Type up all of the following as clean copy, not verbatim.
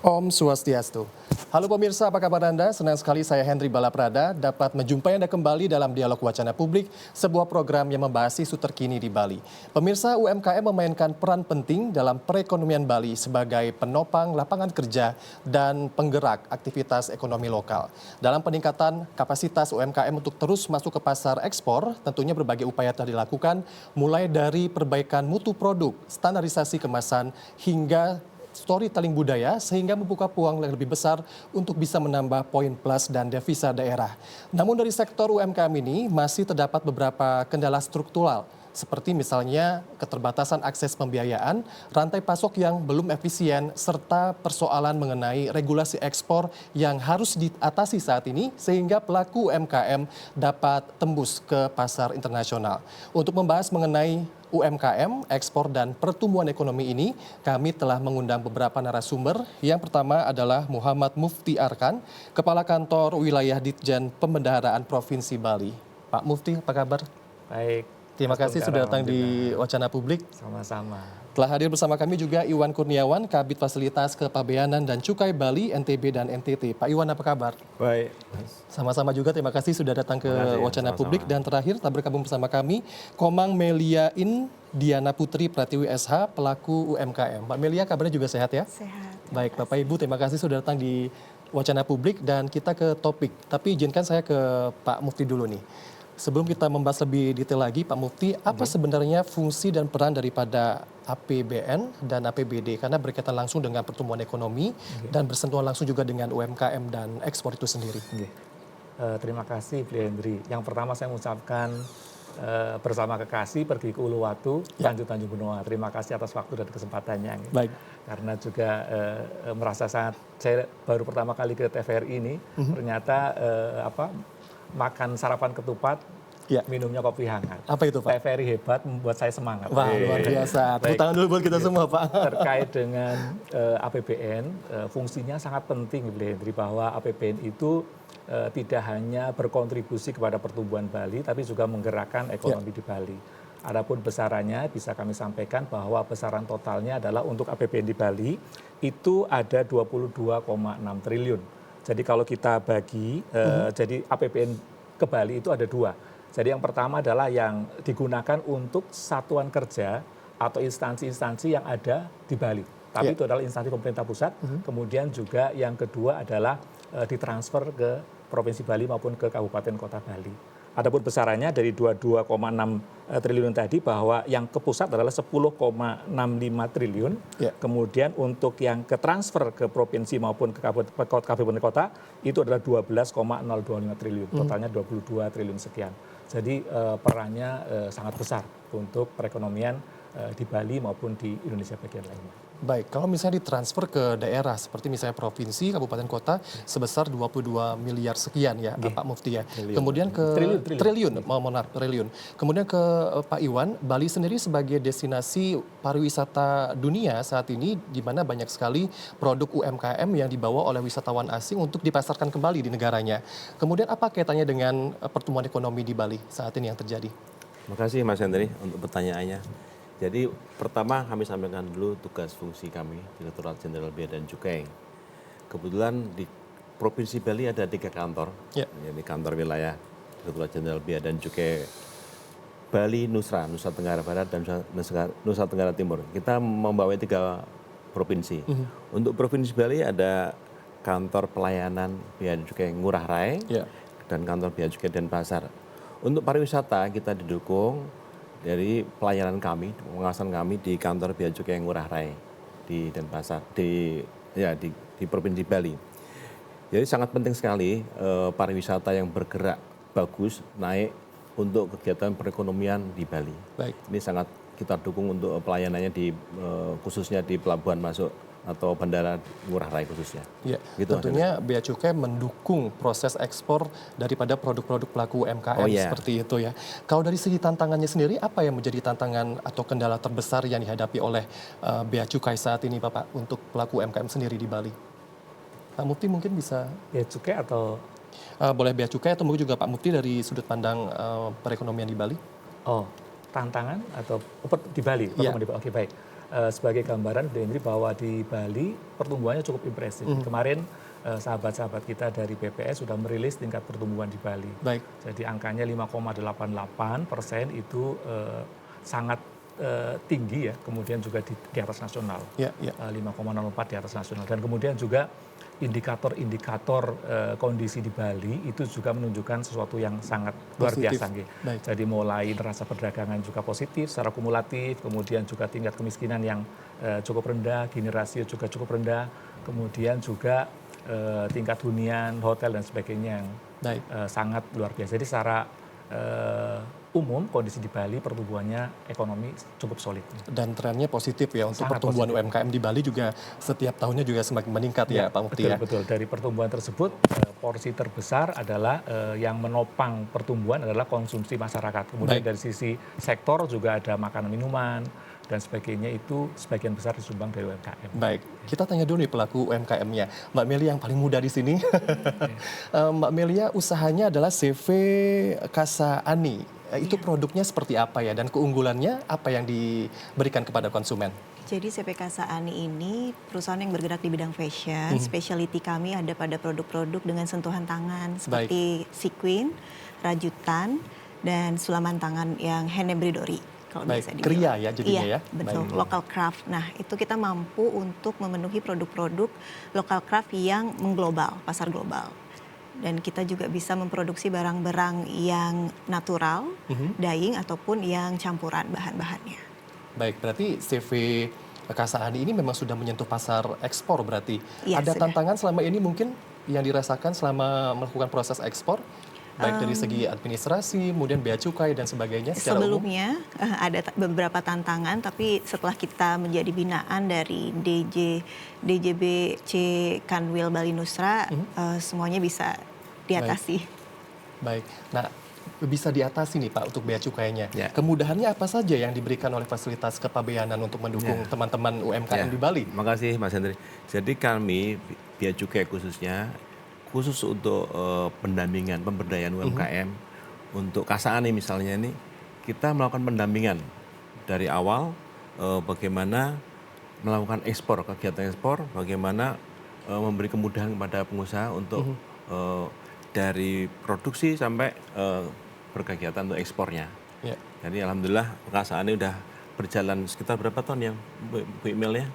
Om Swastiastu. Halo pemirsa, apa kabar Anda? Senang sekali saya Henry Balaprada dapat menjumpai Anda kembali dalam Dialog Wacana Publik, sebuah program yang membahas isu terkini di Bali. Pemirsa, UMKM memainkan peran penting dalam perekonomian Bali sebagai penopang lapangan kerja dan penggerak aktivitas ekonomi lokal. Dalam peningkatan kapasitas UMKM untuk terus masuk ke pasar ekspor, tentunya berbagai upaya telah dilakukan, mulai dari perbaikan mutu produk, standarisasi kemasan, hingga storytelling budaya sehingga membuka peluang yang lebih besar untuk bisa menambah poin plus dan devisa daerah. Namun dari sektor UMKM ini masih terdapat beberapa kendala struktural seperti misalnya keterbatasan akses pembiayaan, rantai pasok yang belum efisien, serta persoalan mengenai regulasi ekspor yang harus diatasi saat ini sehingga pelaku UMKM dapat tembus ke pasar internasional. Untuk membahas mengenai UMKM, ekspor dan pertumbuhan ekonomi ini, kami telah mengundang beberapa narasumber. Yang pertama adalah Muhammad Mufti Arkan, Kepala Kantor Wilayah Ditjen Pembendaharaan Provinsi Bali. Pak Mufti, apa kabar? Baik. Terima kasih sudah datang di Wacana Publik. Sama-sama. Telah hadir bersama kami juga Iwan Kurniawan, Kabid Fasilitas Kepabeanan dan Cukai Bali, NTB dan NTT. Pak Iwan, apa kabar? Baik. Sama-sama juga, terima kasih sudah datang ke Wacana Publik. Dan terakhir, telah bergabung bersama kami, Komang Melia Diana Putri Pratiwi SH, pelaku UMKM. Mbak Melia, kabarnya juga sehat ya? Sehat. Baik, Bapak Ibu, terima kasih sudah datang di Wacana Publik dan kita ke topik. Tapi izinkan saya ke Pak Mufti dulu nih. Sebelum kita membahas lebih detail lagi, Pak Mufti, apa sebenarnya fungsi dan peran daripada APBN dan APBD? Karena berkaitan langsung dengan pertumbuhan ekonomi dan bersentuhan langsung juga dengan UMKM dan ekspor itu sendiri. Terima kasih, Bu Hendri. Yang pertama saya mengucapkan bersama kekasih pergi ke Uluwatu, lanjut Tanjung Benoa. Terima kasih atas waktu dan kesempatannya. Baik. Karena juga merasa sangat, saya baru pertama kali ke TVRI ini, ternyata makan sarapan ketupat, minumnya kopi hangat. Apa itu, Pak? TVRI hebat, membuat saya semangat. Wah, luar biasa. Tepuk tangan dulu buat kita semua, Pak. Terkait dengan APBN, fungsinya sangat penting, Bu Hendri, bahwa APBN itu tidak hanya berkontribusi kepada pertumbuhan Bali, tapi juga menggerakkan ekonomi di Bali. Adapun besarannya bisa kami sampaikan bahwa besaran totalnya adalah untuk APBN di Bali itu ada 22,6 triliun. Jadi kalau kita bagi, jadi APBN ke Bali itu ada dua. Jadi yang pertama adalah yang digunakan untuk satuan kerja atau instansi-instansi yang ada di Bali. Tapi itu adalah instansi pemerintah pusat. Kemudian juga yang kedua adalah ditransfer ke Provinsi Bali maupun ke Kabupaten Kota Bali. Adapun besarannya dari 22,6 triliun tadi bahwa yang ke pusat adalah 10,65 triliun. Kemudian untuk yang ke transfer ke provinsi maupun ke kabupaten kota itu adalah 12,025 triliun. Totalnya 22 triliun sekian. Jadi perannya sangat besar untuk perekonomian di Bali maupun di Indonesia bagian lainnya. Baik, kalau misalnya ditransfer ke daerah seperti misalnya provinsi, kabupaten kota sebesar 22 miliar sekian ya, Pak Mufti ya. Kemudian ke triliun. Kemudian ke Pak Iwan, Bali sendiri sebagai destinasi pariwisata dunia saat ini di mana banyak sekali produk UMKM yang dibawa oleh wisatawan asing untuk dipasarkan kembali di negaranya. Kemudian apa kaitannya dengan pertumbuhan ekonomi di Bali saat ini yang terjadi? Terima kasih Mas Hendri untuk pertanyaannya. Jadi pertama kami sampaikan dulu tugas fungsi kami, Direktorat Jenderal Bea dan Cukai. Kebetulan di Provinsi Bali ada 3 kantor, yaitu kantor wilayah Direktorat Jenderal Bea dan Cukai Bali, Nusa Tenggara Barat dan Nusa Tenggara Timur. Kita membawa 3 provinsi. Untuk Provinsi Bali ada kantor pelayanan Bea dan Cukai Ngurah Rai dan kantor Bea Cukai Denpasar. Untuk pariwisata kita didukung dari pelayanan kami, pengawasan kami di kantor Bea Cukai Ngurah Rai di Denpasar, di Provinsi Bali. Jadi sangat penting sekali pariwisata yang bergerak bagus, naik untuk kegiatan perekonomian di Bali. Baik. Ini sangat kita dukung untuk pelayanannya khususnya di pelabuhan masuk atau bandara Ngurah Rai khususnya. Ya, gitu, tentunya Bea Cukai mendukung proses ekspor daripada produk-produk pelaku UMKM seperti itu ya. Kalau dari segi tantangannya sendiri, apa yang menjadi tantangan atau kendala terbesar yang dihadapi oleh Bea Cukai saat ini, Bapak, untuk pelaku UMKM sendiri di Bali? Pak Mufti mungkin bisa. Bea Cukai atau? Boleh Bea Cukai atau mungkin juga Pak Mufti dari sudut pandang perekonomian di Bali? Oh, tantangan atau di Bali? Oke, baik. sebagai gambaran Bu Hendri bahwa di Bali pertumbuhannya cukup impresif. Kemarin sahabat-sahabat kita dari BPS sudah merilis tingkat pertumbuhan di Bali. Baik. Jadi angkanya 5,88% itu sangat tinggi ya, kemudian juga di atas nasional. 5,04 di atas nasional. Dan kemudian juga indikator-indikator kondisi di Bali itu juga menunjukkan sesuatu yang sangat luar biasa. Jadi mulai neraca perdagangan juga positif secara kumulatif, kemudian juga tingkat kemiskinan yang cukup rendah, Gini rasio juga cukup rendah, kemudian juga tingkat hunian, hotel dan sebagainya yang sangat luar biasa. Jadi secara umum kondisi di Bali pertumbuhannya ekonomi cukup solid. Dan trennya positif ya untuk Sangat pertumbuhan positif. UMKM di Bali juga setiap tahunnya juga semakin meningkat ya Pak Mufti betul, ya. Betul, dari pertumbuhan tersebut porsi terbesar adalah yang menopang pertumbuhan adalah konsumsi masyarakat. Kemudian dari sisi sektor juga ada makanan minuman dan sebagainya itu sebagian besar disumbang dari UMKM. Baik, kita tanya dulu nih pelaku UMKM-nya. Mbak Melia yang paling muda di sini. Mbak Melia usahanya adalah CV Casa Ani. Itu produknya seperti apa ya dan keunggulannya apa yang diberikan kepada konsumen? Jadi CP Casa Ani ini perusahaan yang bergerak di bidang fashion. Specialty kami ada pada produk-produk dengan sentuhan tangan seperti sequin, rajutan, dan sulaman tangan yang hand embroidery. Kalau biasa dibilang. Kria ya jadinya iya, ya? Betul, local craft. Nah itu kita mampu untuk memenuhi produk-produk local craft yang mengglobal, pasar global. Dan kita juga bisa memproduksi barang-barang yang natural, dyeing ataupun yang campuran bahan-bahannya. Baik, berarti CV Casa Ani ini memang sudah menyentuh pasar ekspor berarti. Ya, ada sudah. tantangan selama ini mungkin yang dirasakan selama melakukan proses ekspor? Baik dari segi administrasi, kemudian bea cukai dan sebagainya secara Sebelumnya ada beberapa tantangan, tapi setelah kita menjadi binaan dari DJBC Kanwil Bali Nusra, semuanya bisa diatasi. Baik. Nah, bisa diatasi nih Pak untuk bea cukainya. Ya. Kemudahannya apa saja yang diberikan oleh fasilitas kepabeanan untuk mendukung teman-teman UMKM di Bali? Makasih Mas Hendri. Jadi kami bea cukai khusus untuk pendampingan, pemberdayaan UMKM, untuk Casa Ani misalnya ini, kita melakukan pendampingan dari awal bagaimana melakukan ekspor, kegiatan ekspor, bagaimana memberi kemudahan kepada pengusaha untuk dari produksi sampai berkegiatan untuk ekspornya. Ya. Jadi alhamdulillah Casa Ani udah berjalan sekitar berapa tahun ya Bu Imel ya?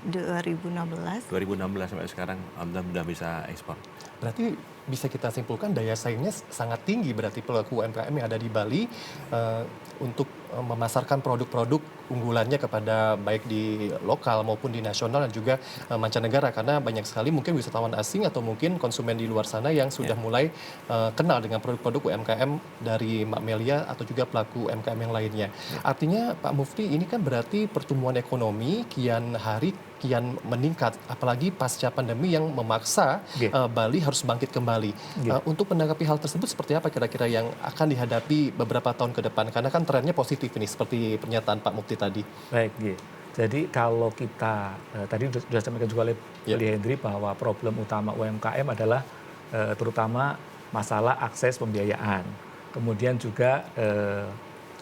2016 sampai sekarang alhamdulillah sudah bisa ekspor. Berarti bisa kita simpulkan daya saingnya sangat tinggi berarti pelaku UMKM yang ada di Bali untuk memasarkan produk-produk unggulannya kepada baik di lokal maupun di nasional dan juga mancanegara, karena banyak sekali mungkin wisatawan asing atau mungkin konsumen di luar sana yang sudah mulai kenal dengan produk-produk UMKM dari Mbak Melia atau juga pelaku UMKM yang lainnya. Artinya Pak Mufti ini kan berarti pertumbuhan ekonomi kian hari kian meningkat, apalagi pasca pandemi yang memaksa Bali harus bangkit kembali. Untuk menanggapi hal tersebut seperti apa kira-kira yang akan dihadapi beberapa tahun ke depan? Karena kan trennya positif ini seperti pernyataan Pak Mufti tadi. Baik, jadi kalau kita tadi sudah sampaikan juga oleh Hendri bahwa problem utama UMKM adalah terutama masalah akses pembiayaan. Kemudian juga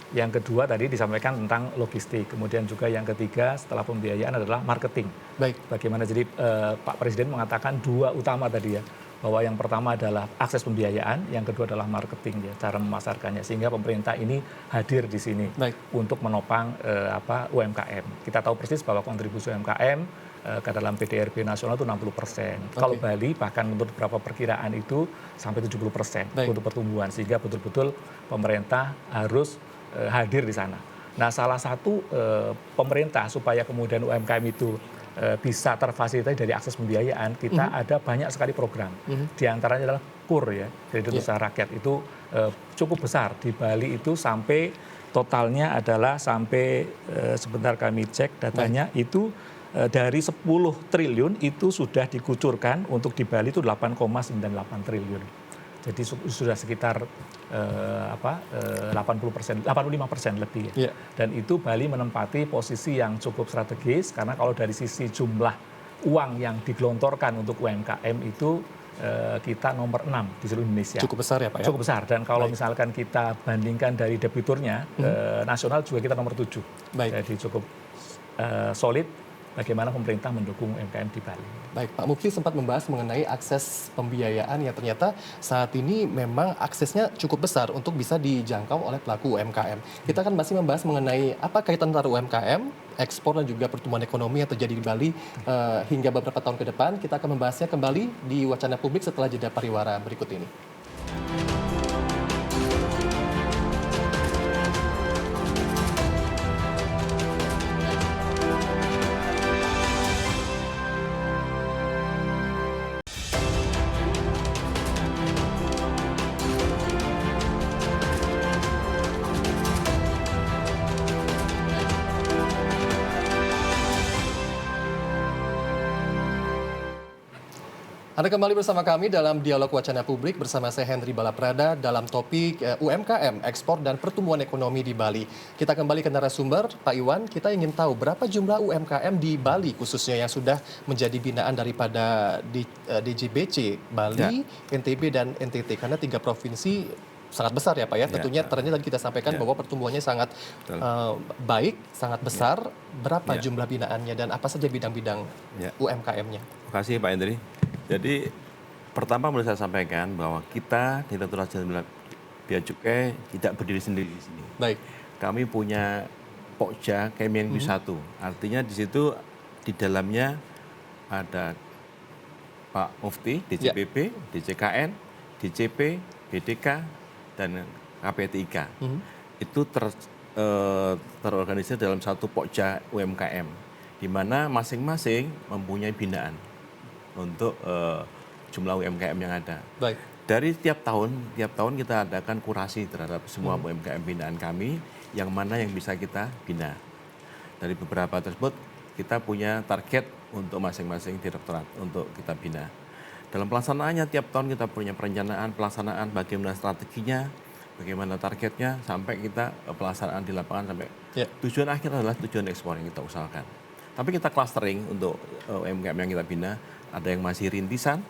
yang kedua tadi disampaikan tentang logistik. Kemudian juga yang ketiga setelah pembiayaan adalah marketing. Baik. Bagaimana jadi Pak Presiden mengatakan dua utama tadi ya. Bahwa yang pertama adalah akses pembiayaan, yang kedua adalah marketing ya, cara memasarkannya. Sehingga pemerintah ini hadir di sini untuk menopang UMKM. Kita tahu persis bahwa kontribusi UMKM ke dalam PDRB nasional itu 60%. Kalau Bali bahkan menurut beberapa perkiraan itu sampai 70% untuk pertumbuhan. Sehingga betul-betul pemerintah harus hadir di sana. Nah, salah satu pemerintah supaya kemudian UMKM itu bisa terfasilitasi dari akses pembiayaan, kita ada banyak sekali program. Di antaranya adalah KUR ya, kredit usaha rakyat itu cukup besar di Bali itu sampai totalnya adalah sampai sebentar kami cek datanya itu dari 10 triliun itu sudah dikucurkan untuk di Bali itu 8,98 triliun. Jadi sudah sekitar 85% lebih ya. Dan itu Bali menempati posisi yang cukup strategis karena kalau dari sisi jumlah uang yang digelontorkan untuk UMKM itu kita nomor 6 di seluruh Indonesia. Cukup besar ya Pak ya? Cukup besar, dan kalau misalkan kita bandingkan dari debiturnya, nasional juga kita nomor 7. Jadi cukup solid bagaimana pemerintah mendukung UMKM di Bali. Baik, Pak Mufti sempat membahas mengenai akses pembiayaan yang ternyata saat ini memang aksesnya cukup besar untuk bisa dijangkau oleh pelaku UMKM. Kita akan masih membahas mengenai apa kaitan antara UMKM, ekspor dan juga pertumbuhan ekonomi yang terjadi di Bali hingga beberapa tahun ke depan. Kita akan membahasnya kembali di Wacana Publik setelah jeda pariwara berikut ini. Anda kembali bersama kami dalam Dialog Wacana Publik bersama saya Henry Balaprada dalam topik UMKM, ekspor dan pertumbuhan ekonomi di Bali. Kita kembali ke narasumber, Pak Iwan, kita ingin tahu berapa jumlah UMKM di Bali khususnya yang sudah menjadi binaan daripada DJBC Bali, NTB dan NTT karena 3 provinsi sangat besar ya Pak ya. Tentunya ternyata tadi kita sampaikan bahwa pertumbuhannya sangat baik, sangat besar. Berapa jumlah binaannya dan apa saja bidang-bidang UMKM-nya? Terima kasih Pak Hendri. Jadi pertama boleh saya sampaikan bahwa kita Direktorat Jenderal Bea Cukai tidak berdiri sendiri di sini. Baik. Kami punya Pokja Kemenq 1. Artinya di situ di dalamnya ada Pak Mufti, DJPB, DJKN, DCP, BDK, dan KPTIK. Itu terorganisir dalam satu Pokja UMKM, di mana masing-masing mempunyai binaan untuk jumlah UMKM yang ada. Baik. Dari tiap tahun kita adakan kurasi terhadap semua UMKM binaan kami, yang mana yang bisa kita bina. Dari beberapa tersebut, kita punya target untuk masing-masing direktorat untuk kita bina. Dalam pelaksanaannya, tiap tahun kita punya perencanaan, pelaksanaan, bagaimana strateginya, bagaimana targetnya, sampai kita pelaksanaan di lapangan, sampai tujuan akhir adalah tujuan ekspor yang kita usahakan. Tapi kita clustering untuk UMKM yang kita bina, ada yang masih rintisan,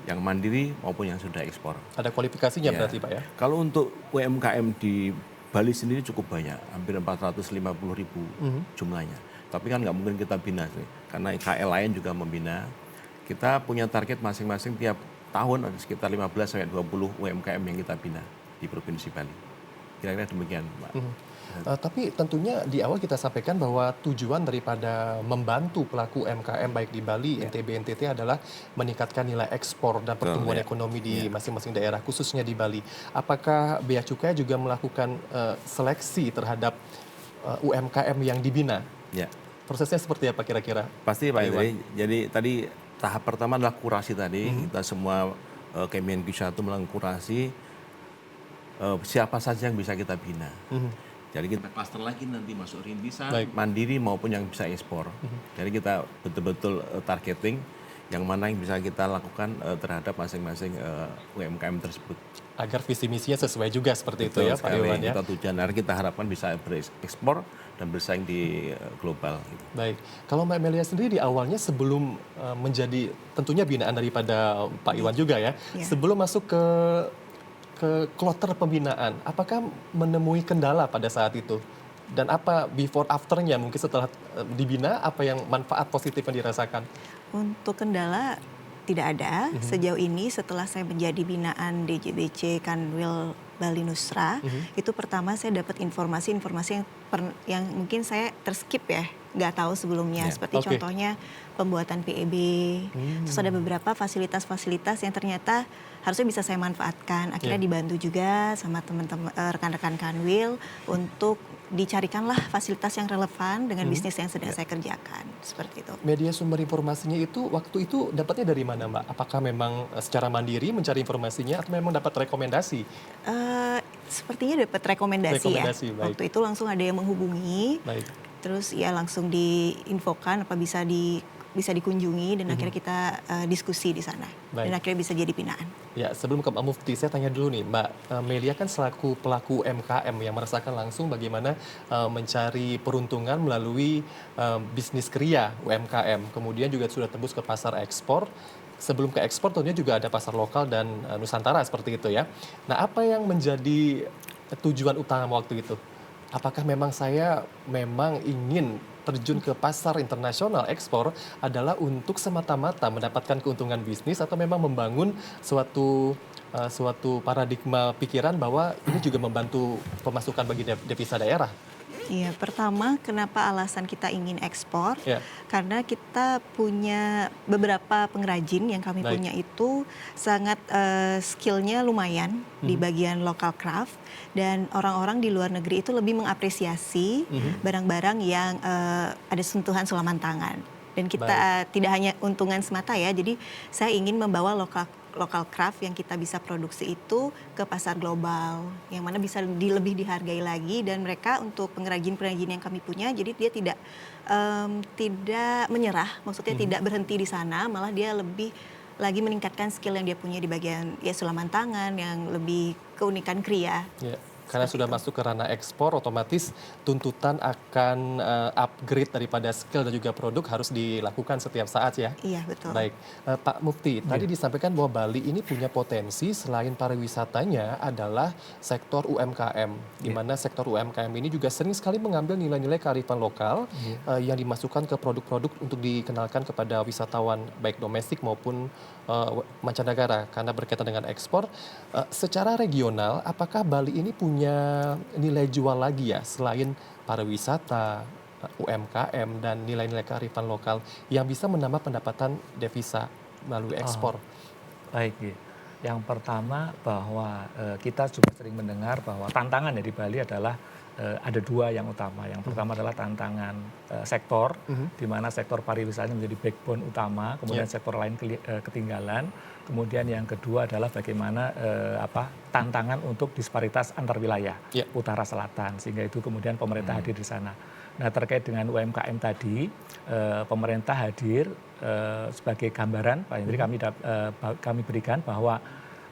yang mandiri maupun yang sudah ekspor. Ada kualifikasinya berarti Pak ya? Kalau untuk UMKM di Bali sendiri cukup banyak, hampir 450.000 jumlahnya. Tapi kan nggak mungkin kita bina sih, karena IKL lain juga membina. Kita punya target masing-masing tiap tahun ada sekitar 15-20 UMKM yang kita bina di Provinsi Bali. Kira-kira demikian, Pak. Tapi tentunya di awal kita sampaikan bahwa tujuan daripada membantu pelaku UMKM baik di Bali, NTB, NTT adalah meningkatkan nilai ekspor dan pertumbuhan ekonomi di masing-masing daerah, khususnya di Bali. Apakah Bea Cukai juga melakukan seleksi terhadap UMKM yang dibina? Ya. Prosesnya seperti apa kira-kira? Pasti Pak Iwan. Jadi tadi tahap pertama adalah kurasi tadi. Kita semua Kemenq 1 melakukan kurasi siapa saja yang bisa kita bina. Jadi kita klaster lagi nanti masuk rintisan, mandiri maupun yang bisa ekspor. Jadi kita betul-betul targeting yang mana yang bisa kita lakukan terhadap masing-masing UMKM tersebut. Agar visi misinya sesuai juga seperti Betul itu ya Pak Iwan ya. Kita tujuan kita harapkan bisa berekspor dan bersaing di global. Gitu. Baik, kalau Mbak Melia sendiri di awalnya sebelum menjadi tentunya binaan daripada Pak Iwan juga ya, sebelum masuk ke kloter pembinaan, apakah menemui kendala pada saat itu? Dan apa before afternya mungkin setelah dibina, apa yang manfaat positif yang dirasakan? Untuk kendala tidak ada. Sejauh ini setelah saya menjadi binaan DJBC Kanwil Bali Nusra, itu pertama saya dapat informasi-informasi yang mungkin saya terskip ya, nggak tahu sebelumnya. Seperti contohnya pembuatan PEB, terus ada beberapa fasilitas-fasilitas yang ternyata harusnya bisa saya manfaatkan. Akhirnya dibantu juga sama teman-teman rekan-rekan Kanwil untuk dicarikanlah fasilitas yang relevan dengan bisnis yang sedang saya kerjakan, seperti itu. Media sumber informasinya itu waktu itu dapatnya dari mana Mbak? Apakah memang secara mandiri mencari informasinya atau memang dapat rekomendasi? Sepertinya dapat rekomendasi ya. Baik. Waktu itu langsung ada yang menghubungi, terus ya langsung diinfokan apa bisa dikunjungi dan akhirnya kita diskusi di sana. Dan akhirnya bisa jadi binaan. Ya, sebelum ke Pak Mufti, saya tanya dulu nih, Mbak Melia kan selaku pelaku UMKM yang merasakan langsung bagaimana mencari peruntungan melalui bisnis kria UMKM. Kemudian juga sudah tembus ke pasar ekspor. Sebelum ke ekspor tentunya juga ada pasar lokal dan Nusantara seperti itu ya. Nah, apa yang menjadi tujuan utama waktu itu? Apakah memang saya ingin terjun ke pasar internasional ekspor adalah untuk semata-mata mendapatkan keuntungan bisnis atau memang membangun suatu paradigma pikiran bahwa ini juga membantu pemasukan bagi devisa daerah? Iya, pertama kenapa alasan kita ingin ekspor? Ya. Karena kita punya beberapa pengrajin yang kami Baik. punya itu sangat skillnya lumayan di bagian local craft, dan orang-orang di luar negeri itu lebih mengapresiasi barang-barang yang ada sentuhan sulaman tangan. Dan kita tidak hanya untungan semata ya, jadi saya ingin membawa local craft yang kita bisa produksi itu ke pasar global, yang mana bisa lebih dihargai lagi, dan mereka untuk pengrajin-pengrajin yang kami punya, jadi dia tidak menyerah, maksudnya tidak berhenti di sana, malah dia lebih lagi meningkatkan skill yang dia punya di bagian ya sulaman tangan yang lebih keunikan kriya. Ya, karena sudah masuk ke ranah ekspor, otomatis tuntutan akan upgrade daripada skill dan juga produk harus dilakukan setiap saat ya. Iya, betul. Baik, Pak Mufti, tadi disampaikan bahwa Bali ini punya potensi selain pariwisatanya adalah sektor UMKM, di mana sektor UMKM ini juga sering sekali mengambil nilai-nilai kearifan lokal yang dimasukkan ke produk-produk untuk dikenalkan kepada wisatawan baik domestik maupun mancanegara karena berkaitan dengan ekspor. Secara regional, apakah Bali ini punya nilai jual lagi ya selain pariwisata, UMKM dan nilai-nilai kearifan lokal yang bisa menambah pendapatan devisa melalui ekspor? Baik, ya. Yang pertama bahwa kita juga sering mendengar bahwa tantangan di Bali adalah ada dua yang utama. Yang pertama adalah tantangan sektor, di mana sektor pariwisata menjadi backbone utama, kemudian sektor lain ketinggalan. Kemudian yang kedua adalah bagaimana tantangan untuk disparitas antar wilayah utara selatan, sehingga itu kemudian pemerintah hadir di sana. Nah, terkait dengan UMKM tadi, pemerintah hadir sebagai gambaran, Pak Hendri, kami berikan bahwa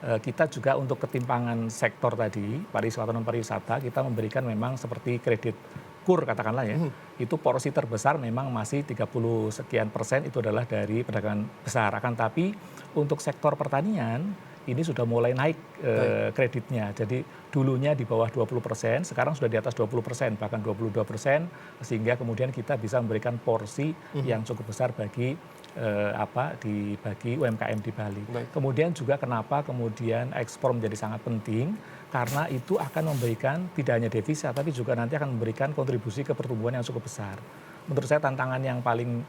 kita juga untuk ketimpangan sektor tadi, pariwisata non pariwisata, kita memberikan memang seperti kredit kur katakanlah ya, itu porsi terbesar memang masih 30 sekian persen itu adalah dari perdagangan besar. Akan tapi untuk sektor pertanian ini sudah mulai naik kreditnya. Jadi dulunya di bawah 20%, sekarang sudah di atas 20%, bahkan 22%, sehingga kemudian kita bisa memberikan porsi yang cukup besar bagi bagi UMKM di Bali. Kemudian juga kenapa kemudian ekspor menjadi sangat penting, karena itu akan memberikan tidak hanya devisa, tapi juga nanti akan memberikan kontribusi ke pertumbuhan yang cukup besar. Menurut saya tantangan yang paling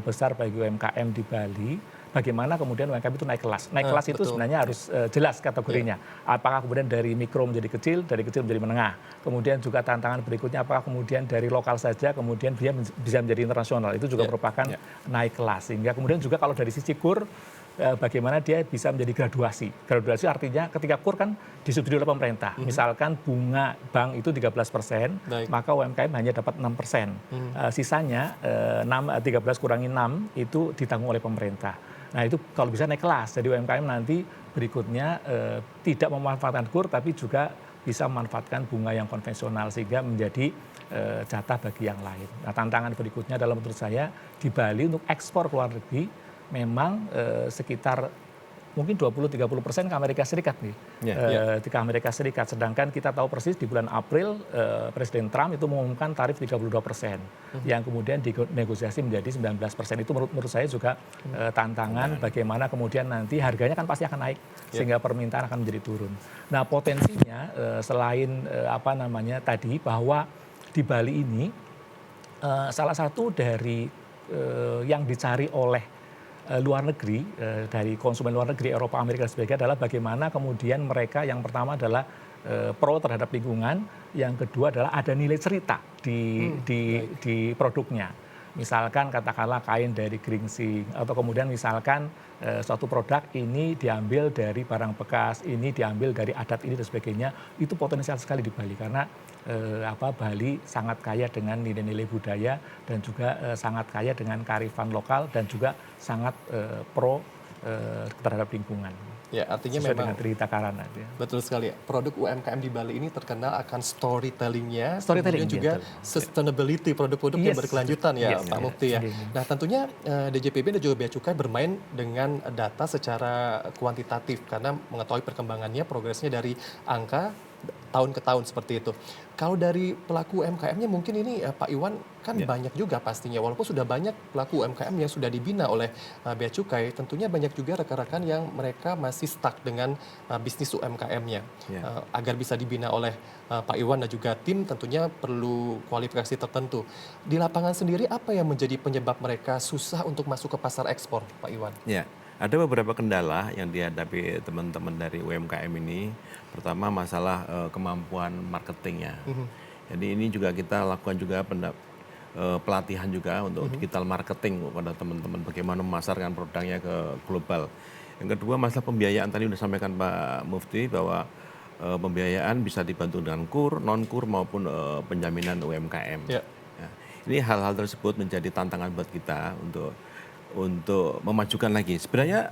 besar bagi UMKM di Bali, bagaimana kemudian UMKM itu naik kelas. Naik kelas itu sebenarnya harus jelas kategorinya. Apakah kemudian dari mikro menjadi kecil, dari kecil menjadi menengah. Kemudian juga tantangan berikutnya apakah kemudian dari lokal saja kemudian dia bisa menjadi internasional. Itu juga merupakan naik kelas. Sehingga kemudian juga kalau dari sisi kur, bagaimana dia bisa menjadi graduasi. Graduasi artinya ketika kur kan disubsidi oleh pemerintah. Misalkan bunga bank itu 13%, maka UMKM hanya dapat 6%. Sisanya 13 kurangi 6 itu ditanggung oleh pemerintah. Nah itu kalau bisa naik kelas. Jadi UMKM nanti berikutnya tidak memanfaatkan kur tapi juga bisa memanfaatkan bunga yang konvensional sehingga menjadi jatah bagi yang lain. Nah tantangan berikutnya adalah menurut saya di Bali untuk ekspor ke luar negeri memang sekitar mungkin 20-30% ke Amerika Serikat nih, ke Amerika Serikat. Sedangkan kita tahu persis di bulan April Presiden Trump itu mengumumkan tarif 32%, yang kemudian dinegosiasi menjadi 19%. Itu menurut saya juga tantangan bagaimana kemudian nanti harganya kan pasti akan naik, sehingga permintaan akan menjadi turun. Nah potensinya selain tadi bahwa di Bali ini salah satu dari yang dicari oleh luar negeri, dari konsumen luar negeri, Eropa, Amerika, dan sebagainya adalah bagaimana kemudian mereka yang pertama adalah pro terhadap lingkungan, yang kedua adalah ada nilai cerita di produknya. Misalkan katakanlah kain dari geringsing, atau kemudian misalkan suatu produk ini diambil dari barang bekas, ini diambil dari adat ini dan sebagainya, itu potensial sekali di Bali karena Bali sangat kaya dengan nilai-nilai budaya dan juga sangat kaya dengan kearifan lokal dan juga sangat pro terhadap lingkungan. Ya, artinya sesuai memang dengan Trihita Karana. Ya. Betul sekali. Produk UMKM di Bali ini terkenal akan storytelling-nya, Storytelling, kemudian juga sustainability, produk-produk yang berkelanjutan ya, Pak Mufti ya. Nah, tentunya DJPB dan juga Bea Cukai bermain dengan data secara kuantitatif karena mengetahui perkembangannya, progresnya dari angka tahun ke tahun seperti itu. Kalau dari pelaku UMKM-nya mungkin ini Pak Iwan kan banyak juga pastinya, walaupun sudah banyak pelaku UMKM yang sudah dibina oleh Bea Cukai, tentunya banyak juga rekan-rekan yang mereka masih stuck dengan bisnis UMKM-nya. Agar bisa dibina oleh Pak Iwan dan juga tim tentunya perlu kualifikasi tertentu. Di lapangan sendiri apa yang menjadi penyebab mereka susah untuk masuk ke pasar ekspor, Pak Iwan? Ya, ada beberapa kendala yang dihadapi teman-teman dari UMKM ini. Pertama masalah kemampuan marketingnya. Jadi ini juga kita lakukan juga pelatihan juga untuk digital marketing kepada teman-teman bagaimana memasarkan produknya ke global. Yang kedua masalah pembiayaan, tadi sudah sampaikan Pak Mufti bahwa pembiayaan bisa dibantu dengan KUR, non-KUR maupun penjaminan UMKM. Ya, ini hal-hal tersebut menjadi tantangan buat kita untuk memajukan lagi. Sebenarnya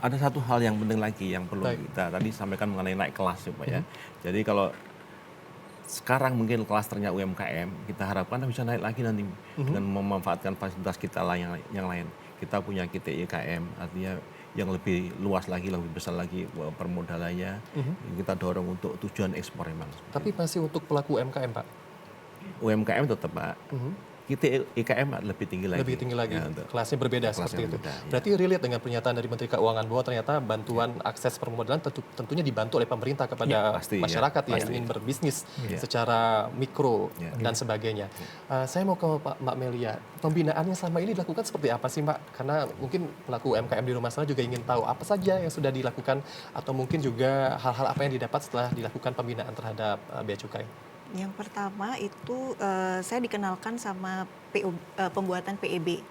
ada satu hal yang penting lagi yang perlu kita tadi sampaikan mengenai naik kelas ya Pak ya. Jadi kalau sekarang mungkin klasternya UMKM, kita harapkan bisa naik lagi nanti dengan memanfaatkan fasilitas kita yang lain. Kita punya KTIKM, artinya yang lebih luas lagi, lebih besar lagi permodalannya. Kita dorong untuk tujuan ekspor memang. Tapi masih untuk pelaku UMKM Pak? UMKM tetap Pak. Kita IKM lebih tinggi lagi. Lebih tinggi lagi, kelasnya berbeda seperti itu. Berarti relate dengan pernyataan dari Menteri Keuangan bahwa ternyata bantuan akses permodalan tentunya dibantu oleh pemerintah kepada masyarakat yang ingin berbisnis secara mikro dan sebagainya. Saya mau ke Mbak Melia, pembinaannya sama ini dilakukan seperti apa sih Mbak? Karena mungkin pelaku UMKM di rumah sana juga ingin tahu apa saja yang sudah dilakukan atau mungkin juga hal-hal apa yang didapat setelah dilakukan pembinaan terhadap Bea Cukai. Yang pertama itu saya dikenalkan sama pembuatan PEB.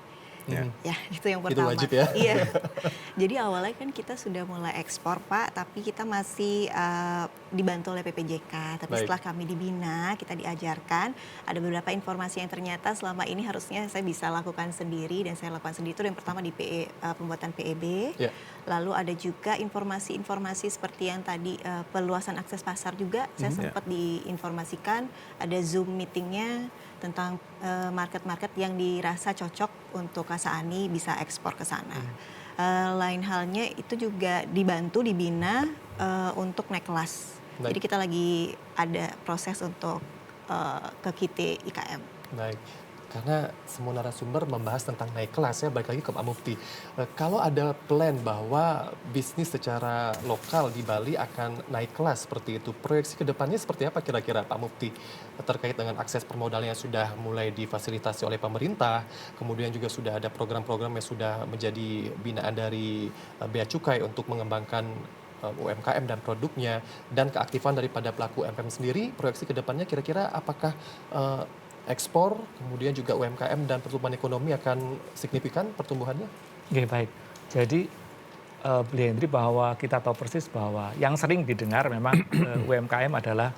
Ya, itu yang pertama. Itu wajib ya? Iya. Jadi awalnya kan kita sudah mulai ekspor Pak, tapi kita masih dibantu oleh PPJK. Tapi setelah kami dibina, kita diajarkan, ada beberapa informasi yang ternyata selama ini harusnya saya bisa lakukan sendiri dan saya lakukan sendiri. Itu yang pertama di pembuatan PEB. Lalu ada juga informasi-informasi seperti yang tadi peluasan akses pasar juga. Saya sempat diinformasikan, ada Zoom meetingnya tentang market-market yang dirasa cocok untuk Kasa Ani bisa ekspor ke sana. Lain halnya itu juga dibantu, dibina untuk naik kelas. Jadi kita lagi ada proses untuk ke KIT IKM. Baik. Karena semua narasumber membahas tentang naik kelas ya, balik lagi ke Pak Mufti. Kalau ada plan bahwa bisnis secara lokal di Bali akan naik kelas seperti itu, proyeksi ke depannya seperti apa kira-kira Pak Mufti? Terkait dengan akses permodalan yang sudah mulai difasilitasi oleh pemerintah, kemudian juga sudah ada program-program yang sudah menjadi binaan dari Bea Cukai untuk mengembangkan UMKM dan produknya, dan keaktifan daripada pelaku UMKM sendiri, proyeksi ke depannya kira-kira apakah ekspor, kemudian juga UMKM dan pertumbuhan ekonomi akan signifikan pertumbuhannya? Oke, baik. Jadi Beli Hendri, bahwa kita tahu persis bahwa yang sering didengar memang UMKM adalah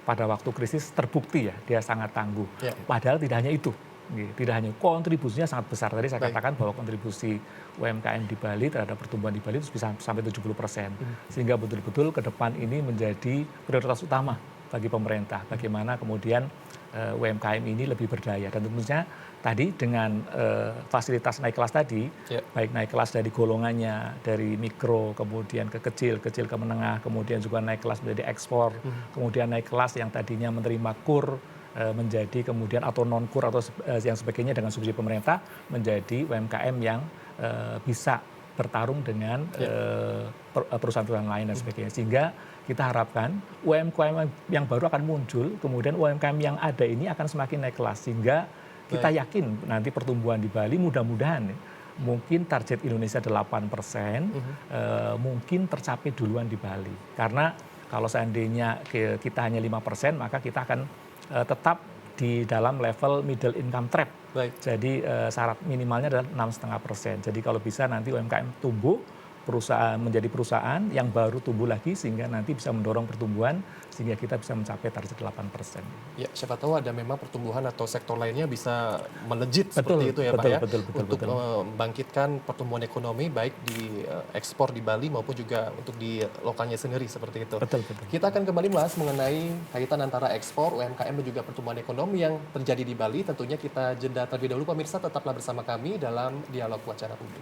pada waktu krisis terbukti ya, dia sangat tangguh. Padahal tidak hanya itu. Tidak hanya kontribusinya sangat besar. Tadi saya katakan bahwa kontribusi UMKM di Bali terhadap pertumbuhan di Bali itu bisa sampai 70%. Sehingga betul-betul ke depan ini menjadi prioritas utama bagi pemerintah. Bagaimana kemudian UMKM ini lebih berdaya, dan tentunya tadi dengan fasilitas naik kelas tadi, baik naik kelas dari golongannya, dari mikro, kemudian ke kecil, kecil ke menengah, kemudian juga naik kelas menjadi ekspor, kemudian naik kelas yang tadinya menerima KUR menjadi kemudian atau non KUR atau yang sebagainya dengan subsidi pemerintah menjadi UMKM yang bisa bertarung dengan perusahaan-perusahaan lain dan sebagainya. Sehingga kita harapkan UMKM yang baru akan muncul, kemudian UMKM yang ada ini akan semakin naik kelas. Sehingga kita yakin nanti pertumbuhan di Bali mudah-mudahan mungkin target Indonesia 8%, mungkin tercapai duluan di Bali. Karena kalau seandainya kita hanya 5%, maka kita akan tetap di dalam level middle income trap. Jadi syarat minimalnya adalah 6,5%. Jadi kalau bisa nanti UMKM tumbuh, perusahaan menjadi perusahaan yang baru tumbuh lagi, sehingga nanti bisa mendorong pertumbuhan sehingga kita bisa mencapai target 8%. Ya, siapa tahu ada memang pertumbuhan atau sektor lainnya bisa melejit seperti itu ya Pak ya, untuk membangkitkan pertumbuhan ekonomi baik di ekspor di Bali maupun juga untuk di lokalnya sendiri seperti itu. Kita akan kembali bahas mengenai kaitan antara ekspor, UMKM dan juga pertumbuhan ekonomi yang terjadi di Bali. Tentunya kita jeda terlebih dahulu, pemirsa, tetaplah bersama kami dalam Dialog Wacana Publik.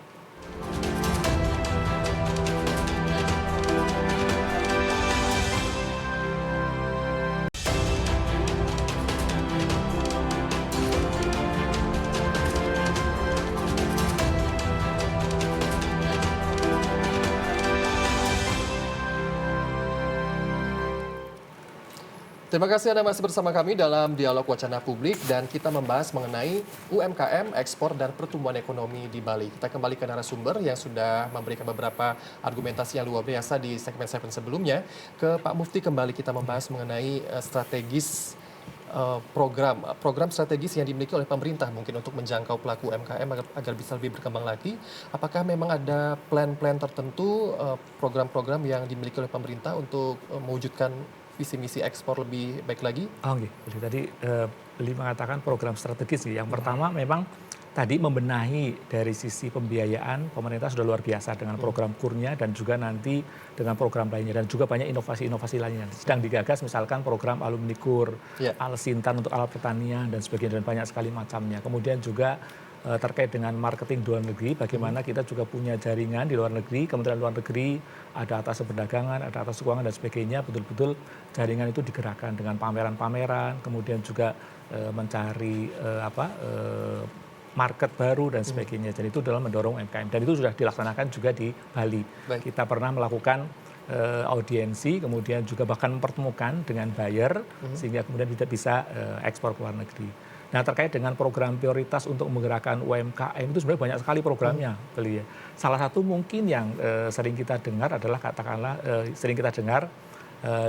Terima kasih Anda masih bersama kami dalam Dialog Wacana Publik dan kita membahas mengenai UMKM, ekspor dan pertumbuhan ekonomi di Bali. Kita kembali ke narasumber yang sudah memberikan beberapa argumentasi yang luar biasa di segmen-segmen sebelumnya. Ke Pak Mufti kembali kita membahas mengenai strategis program strategis yang dimiliki oleh pemerintah mungkin untuk menjangkau pelaku UMKM agar bisa lebih berkembang lagi. Apakah memang ada plan-plan tertentu, program-program yang dimiliki oleh pemerintah untuk mewujudkan visi misi ekspor lebih baik lagi? Oh, okay. Jadi tadi Beli mengatakan program strategis sih. Yang pertama memang tadi membenahi dari sisi pembiayaan, pemerintah sudah luar biasa dengan program kurnya dan juga nanti dengan program lainnya dan juga banyak inovasi-inovasi lainnya. Sedang digagas misalkan program alumni kur, Alsintan untuk alat pertanian dan sebagainya dan banyak sekali macamnya. Kemudian juga terkait dengan marketing luar negeri, bagaimana kita juga punya jaringan di luar negeri, Kementerian Luar Negeri, ada atas perdagangan, ada atas keuangan dan sebagainya, betul-betul jaringan itu digerakkan dengan pameran-pameran, kemudian juga mencari market baru dan sebagainya. Jadi itu dalam mendorong UMKM dan itu sudah dilaksanakan juga di Bali. Baik. Kita pernah melakukan audiensi, kemudian juga bahkan mempertemukan dengan buyer sehingga kemudian kita bisa ekspor ke luar negeri. Nah terkait dengan program prioritas untuk menggerakkan UMKM itu sebenarnya banyak sekali programnya. Salah satu mungkin yang sering kita dengar adalah katakanlah sering kita dengar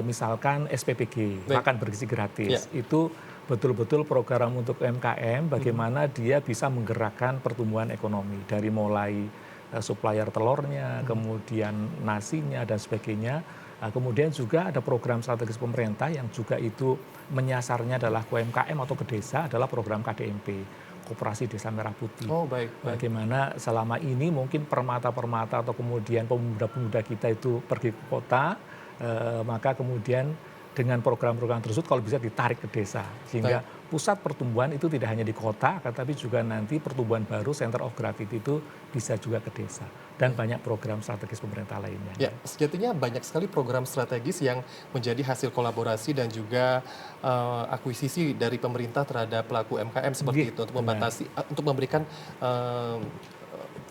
misalkan SPPG, makan bergizi gratis. Itu betul-betul program untuk UMKM bagaimana dia bisa menggerakkan pertumbuhan ekonomi dari mulai supplier telurnya, kemudian nasinya dan sebagainya. Kemudian juga ada program strategis pemerintah yang juga itu menyasarnya adalah UMKM atau ke desa adalah program KDMP, Koperasi Desa Merah Putih. Oh, baik. Bagaimana selama ini mungkin permata-permata atau kemudian pemuda-pemuda kita itu pergi ke kota, maka kemudian dengan program-program tersebut kalau bisa ditarik ke desa sehingga pusat pertumbuhan itu tidak hanya di kota tapi juga nanti pertumbuhan baru center of gravity itu bisa juga ke desa dan banyak program strategis pemerintah lainnya. Ya, sejatinya banyak sekali program strategis yang menjadi hasil kolaborasi dan juga akuisisi dari pemerintah terhadap pelaku UMKM seperti itu untuk membatasi untuk memberikan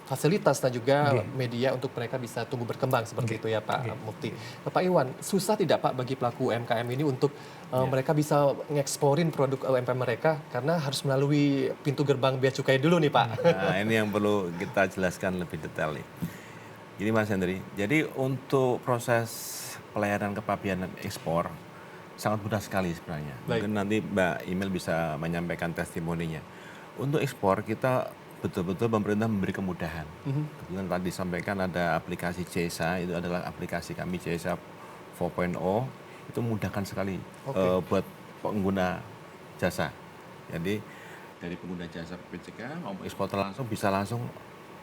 fasilitas dan juga media untuk mereka bisa tumbuh berkembang seperti itu ya Pak Mufti. Pak Iwan, susah tidak Pak bagi pelaku UMKM ini untuk mereka bisa ngeksporin produk UMKM mereka karena harus melalui pintu gerbang bea cukai dulu nih Pak. Nah ini yang perlu kita jelaskan lebih detail nih. Ini Mas Hendri, jadi untuk proses pelayanan kepabeanan ekspor sangat mudah sekali sebenarnya. Mungkin nanti Mbak Imel bisa menyampaikan testimoninya. Untuk ekspor kita betul-betul pemerintah memberi kemudahan. Kemudian tadi disampaikan ada aplikasi CESA, itu adalah aplikasi kami CESA 4.0, itu memudahkan sekali buat pengguna jasa. Jadi dari pengguna jasa PPJK maupun eksporter langsung bisa langsung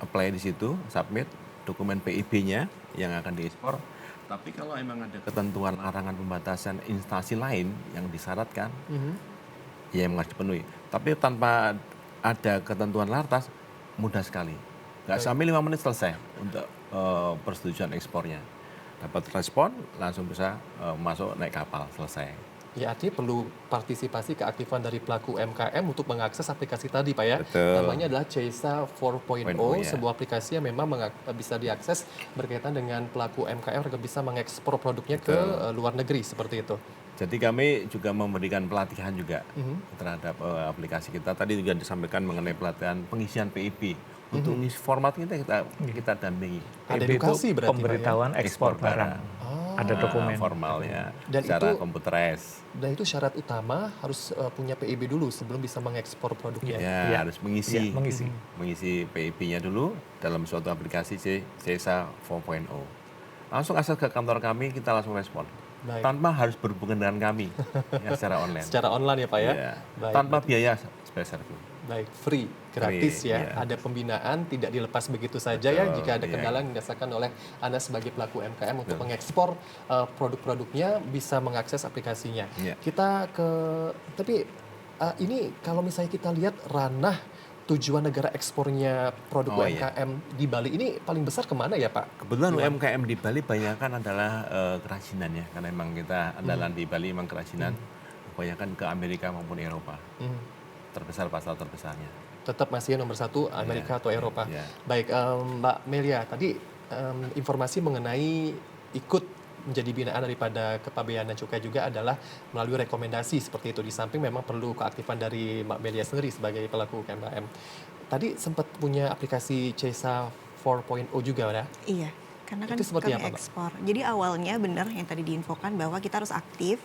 apply di situ, submit dokumen PIB-nya yang akan diekspor. Tapi kalau emang ada ketentuan larangan pembatasan instansi lain yang disyaratkan, ya yang harus dipenuhi. Tapi tanpa ada ketentuan lantas, mudah sekali. Nggak sampai 5 menit selesai untuk persetujuan ekspornya. Dapat respon, langsung bisa masuk naik kapal, selesai. Ya artinya perlu partisipasi keaktifan dari pelaku UMKM untuk mengakses aplikasi tadi Pak ya. Betul. Namanya adalah CESA 4.0, sebuah aplikasi yang memang bisa diakses berkaitan dengan pelaku UMKM agar bisa mengekspor produknya ke luar negeri seperti itu. Jadi kami juga memberikan pelatihan juga terhadap aplikasi kita. Tadi juga disampaikan mengenai pelatihan pengisian PIB. Untuk mengisi format kita dampingi. Ada edukasi berarti pemberitahuan ekspor barang. Ada dokumen formalnya dan secara itu komputerized. Dan itu syarat utama harus punya PIB dulu sebelum bisa mengekspor produknya. Ya, harus mengisi PIB-nya dulu dalam suatu aplikasi CESA 4.0. Langsung akses ke kantor kami, kita langsung respon. Baik. Tanpa harus berhubungan dengan kami secara online. Secara online ya Pak ya? Baik, tanpa biaya sebesar itu. Baik, free, gratis ya. Ada pembinaan, tidak dilepas begitu saja ya. Jika ada kendala yang dirasakan oleh Anda sebagai pelaku UMKM untuk mengekspor produk-produknya, bisa mengakses aplikasinya. Tapi ini kalau misalnya kita lihat ranah tujuan negara ekspornya produk UMKM di Bali ini paling besar kemana ya Pak? Kebetulan UMKM di Bali banyakkan adalah kerajinan ya, karena memang kita andalan di Bali memang kerajinan, kebanyakan ke Amerika maupun Eropa. Terbesar pasar terbesarnya. Tetap masih nomor satu Amerika atau Eropa. Baik, Mbak Melia, tadi informasi mengenai ikut menjadi binaan daripada Kepabeanan Cukai juga adalah melalui rekomendasi seperti itu. Di samping memang perlu keaktifan dari Mbak Melia sendiri sebagai pelaku UMKM. Tadi sempat punya aplikasi CESA 4.0 juga, ya? Iya, karena kan Itu seperti kami apa, Mbak? ekspor. Jadi awalnya benar yang tadi diinfokan bahwa kita harus aktif.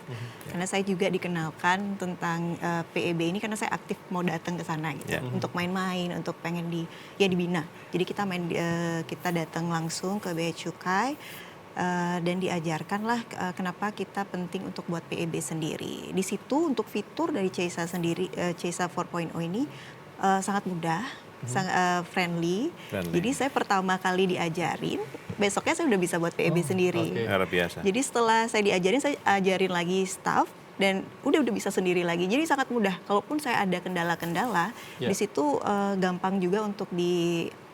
Karena saya juga dikenalkan tentang PEB ini karena saya aktif mau datang ke sana gitu. Untuk main-main, untuk pengen dibina. Jadi kita datang langsung ke Bea Cukai dan diajarkanlah kenapa kita penting untuk buat PEB sendiri. Di situ untuk fitur dari CESA sendiri, CESA 4.0 ini sangat mudah, sangat friendly. Jadi saya pertama kali diajarin, besoknya saya udah bisa buat PEB sendiri. Luar biasa. Jadi setelah saya diajarin, saya ajarin lagi staff dan udah bisa sendiri lagi. Jadi sangat mudah. Kalaupun saya ada kendala-kendala, di situ gampang juga untuk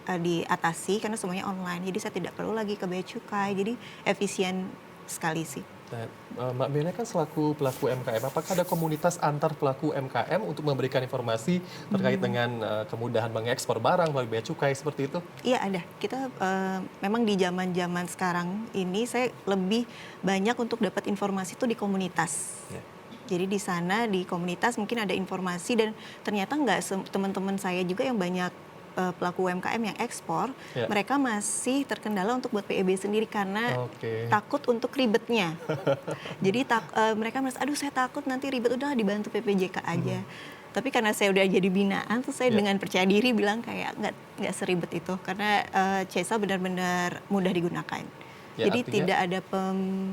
diatasi karena semuanya online. Jadi saya tidak perlu lagi ke Bea Cukai. Jadi efisien sekali sih. Nah, Mbak Melia kan selaku pelaku UMKM, apakah ada komunitas antar pelaku UMKM untuk memberikan informasi terkait dengan kemudahan mengekspor barang melalui Bea Cukai seperti itu? Iya ada. Kita memang di zaman-zaman sekarang ini saya lebih banyak untuk dapat informasi itu di komunitas. Jadi di sana di komunitas mungkin ada informasi dan ternyata teman-teman saya juga yang banyak pelaku UMKM yang ekspor, mereka masih terkendala untuk buat PEB sendiri karena takut untuk ribetnya. Jadi mereka merasa, aduh saya takut nanti ribet, udah dibantu PPJK aja. Tapi karena saya udah jadi binaan, terus saya dengan percaya diri bilang kayak nggak seribet itu karena CESA benar-benar mudah digunakan. Jadi artinya,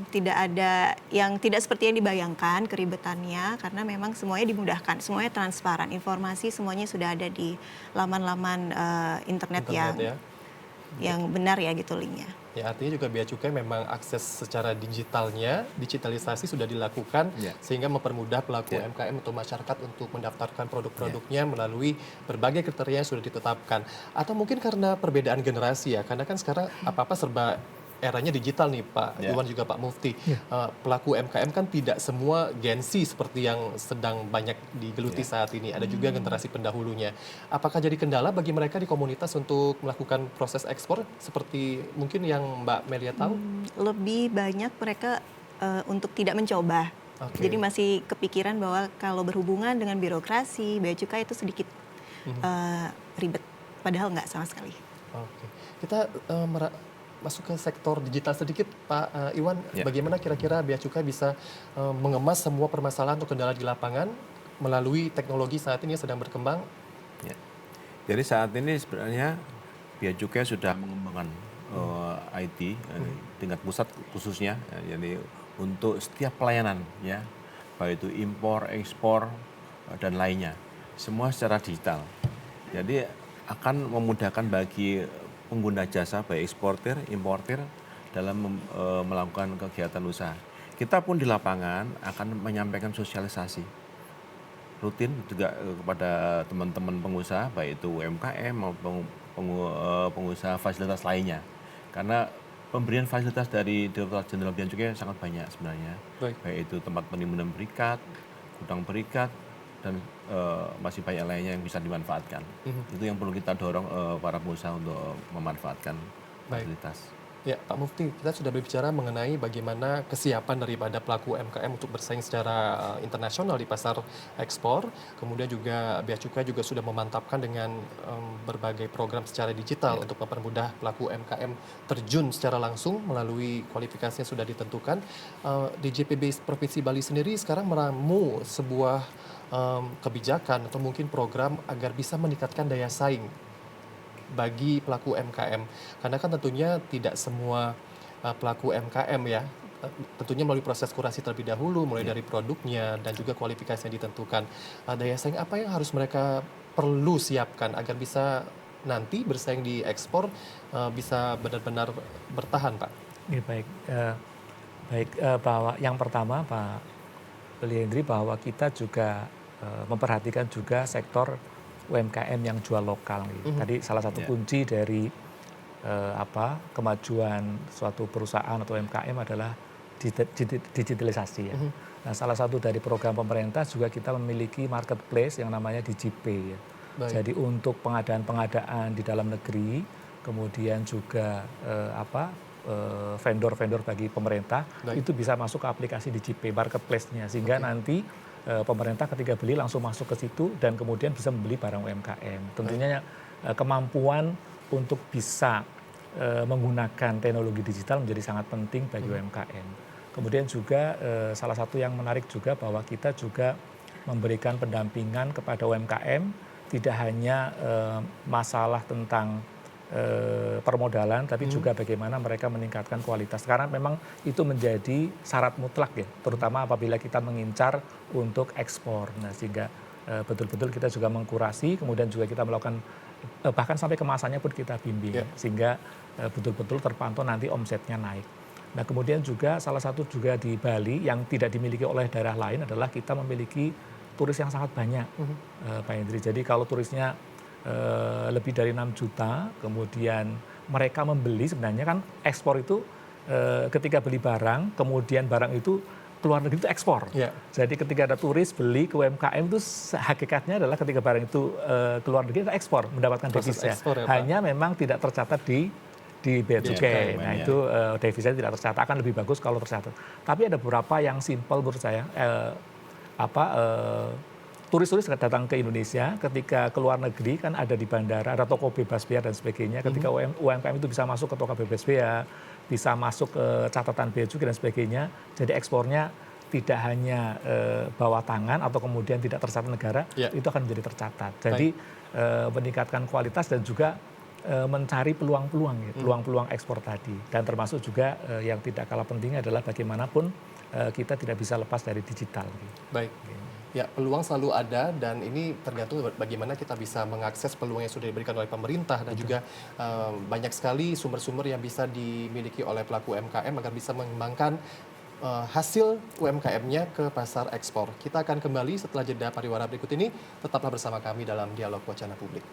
tidak ada yang tidak seperti yang dibayangkan keribetannya karena memang semuanya dimudahkan, semuanya transparan, informasi semuanya sudah ada di laman-laman internet yang benar ya gitu linknya. Ya artinya juga Bea Cukai memang akses secara digitalisasi sudah dilakukan sehingga mempermudah pelaku UMKM atau masyarakat untuk mendaftarkan produk-produknya melalui berbagai kriteria yang sudah ditetapkan. Atau mungkin karena perbedaan generasi ya, karena kan sekarang apa-apa serba eranya digital nih Pak Iwan juga Pak Mufti. Pelaku UMKM kan tidak semua Gen Z seperti yang sedang banyak digeluti saat ini. Ada juga generasi pendahulunya. Apakah jadi kendala bagi mereka di komunitas untuk melakukan proses ekspor seperti mungkin yang Mbak Melia tahu? Lebih banyak mereka untuk tidak mencoba. Jadi masih kepikiran bahwa kalau berhubungan dengan birokrasi, Bea Cukai itu sedikit ribet. Padahal nggak sama sekali. Kita masuk ke sektor digital sedikit, Pak Iwan. Bagaimana kira-kira Bea Cukai bisa mengemas semua permasalahan atau kendala di lapangan melalui teknologi saat ini yang sedang berkembang? Jadi saat ini sebenarnya Bea Cukai sudah mengembangkan IT tingkat pusat khususnya, jadi untuk setiap pelayanan ya, baik itu impor, ekspor dan lainnya, semua secara digital. Jadi akan memudahkan bagi pengguna jasa baik eksportir, importir dalam melakukan kegiatan usaha. Kita pun di lapangan akan menyampaikan sosialisasi rutin juga kepada teman-teman pengusaha baik itu UMKM maupun pengusaha fasilitas lainnya. Karena pemberian fasilitas dari Direktorat Jenderal Bea Cukai sangat banyak sebenarnya. Baik itu tempat penimbunan berikat, gudang berikat, dan masih banyak lainnya yang bisa dimanfaatkan. Itu yang perlu kita dorong para pengusaha untuk memanfaatkan fasilitas. Ya, Pak Mufti, kita sudah berbicara mengenai bagaimana kesiapan daripada pelaku UMKM untuk bersaing secara internasional di pasar ekspor. Kemudian juga Bea Cukai juga sudah memantapkan dengan berbagai program secara digital untuk mempermudah pelaku UMKM terjun secara langsung melalui kualifikasi yang sudah ditentukan. DJPB Provinsi Bali sendiri sekarang meramu sebuah kebijakan atau mungkin program agar bisa meningkatkan daya saing bagi pelaku UMKM. Karena kan tentunya tidak semua pelaku UMKM ya, tentunya melalui proses kurasi terlebih dahulu, mulai dari produknya dan juga kualifikasi yang ditentukan. Daya saing apa yang harus mereka perlu siapkan agar bisa nanti bersaing di ekspor bisa benar-benar bertahan, Pak? Ya, baik, bahwa yang pertama Pak Hendri bahwa kita juga memperhatikan juga sektor UMKM yang jual lokal. Tadi salah satu kunci dari kemajuan suatu perusahaan atau UMKM adalah digitalisasi ya. Nah, salah satu dari program pemerintah juga kita memiliki marketplace yang namanya DigiPay ya. Jadi untuk pengadaan-pengadaan di dalam negeri, kemudian juga vendor-vendor bagi pemerintah, itu bisa masuk ke aplikasi DJP Marketplace-nya, sehingga nanti pemerintah ketika beli langsung masuk ke situ dan kemudian bisa membeli barang UMKM. Tentunya kemampuan untuk bisa menggunakan teknologi digital menjadi sangat penting bagi UMKM. Kemudian juga salah satu yang menarik juga bahwa kita juga memberikan pendampingan kepada UMKM, tidak hanya masalah tentang permodalan, tapi juga bagaimana mereka meningkatkan kualitas. Karena memang itu menjadi syarat mutlak ya, terutama apabila kita mengincar untuk ekspor. Nah, sehingga betul-betul kita juga mengkurasi, kemudian juga kita melakukan bahkan sampai kemasannya pun kita bimbing, sehingga betul-betul terpantau nanti omsetnya naik. Nah, kemudian juga salah satu juga di Bali yang tidak dimiliki oleh daerah lain adalah kita memiliki turis yang sangat banyak, Pak Hendri. Jadi kalau turisnya lebih dari 6 juta, kemudian mereka membeli, sebenarnya kan ekspor itu ketika beli barang, kemudian barang itu keluar negeri itu ekspor. Jadi ketika ada turis beli ke UMKM itu hakikatnya adalah ketika barang itu keluar negeri itu ekspor, mendapatkan devisa. Hanya memang tidak tercatat di bea cukai. Nah itu devisa tidak tercatat, akan lebih bagus kalau tercatat. Tapi ada beberapa yang simpel menurut saya. Turis-turis datang ke Indonesia, ketika keluar negeri kan ada di bandara, ada toko bebas bea dan sebagainya. Ketika UMKM itu bisa masuk ke toko bebas bea, bisa masuk ke catatan bea cukai dan sebagainya. Jadi ekspornya tidak hanya bawah tangan atau kemudian tidak tercatat negara, itu akan menjadi tercatat. Jadi meningkatkan kualitas dan juga mencari peluang-peluang, peluang-peluang ekspor tadi. Dan termasuk juga yang tidak kalah penting adalah bagaimanapun kita tidak bisa lepas dari digital. Baik. Ya, peluang selalu ada dan ini tergantung bagaimana kita bisa mengakses peluang yang sudah diberikan oleh pemerintah dan juga banyak sekali sumber-sumber yang bisa dimiliki oleh pelaku UMKM agar bisa mengembangkan hasil UMKM-nya ke pasar ekspor. Kita akan kembali setelah jeda pariwara berikut ini. Tetaplah bersama kami dalam Dialog Wacana Publik.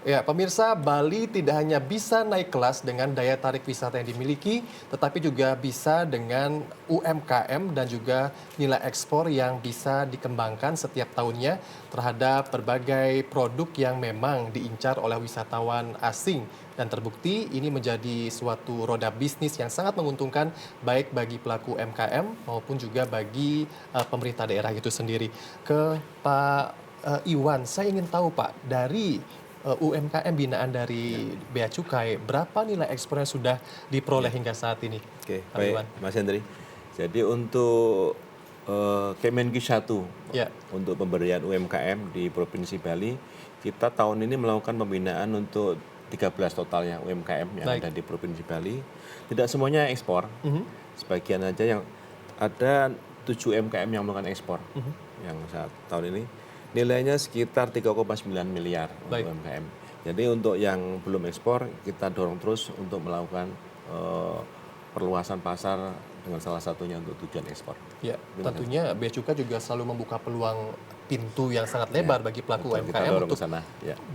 Ya, pemirsa, Bali tidak hanya bisa naik kelas dengan daya tarik wisata yang dimiliki, tetapi juga bisa dengan UMKM dan juga nilai ekspor yang bisa dikembangkan setiap tahunnya terhadap berbagai produk yang memang diincar oleh wisatawan asing. Dan terbukti ini menjadi suatu roda bisnis yang sangat menguntungkan baik bagi pelaku UMKM maupun juga bagi pemerintah daerah itu sendiri. Ke Pak Iwan, saya ingin tahu Pak, dari UMKM binaan dari Bea Cukai, berapa nilai ekspor yang sudah diperoleh hingga saat ini? Oke, baik Mas Hendri. Jadi untuk Kemenkes 1 untuk pemberdayaan UMKM di Provinsi Bali, kita tahun ini melakukan pembinaan untuk 13 totalnya UMKM yang ada di Provinsi Bali. Tidak semuanya ekspor, sebagian aja yang ada 7 UMKM yang melakukan ekspor yang saat tahun ini. Nilainya sekitar 3,9 miliar untuk UMKM. Jadi untuk yang belum ekspor, kita dorong terus untuk melakukan perluasan pasar dengan salah satunya untuk tujuan ekspor. Ya, tentunya Bea Cukai juga selalu membuka peluang pintu yang sangat lebar bagi pelaku UMKM untuk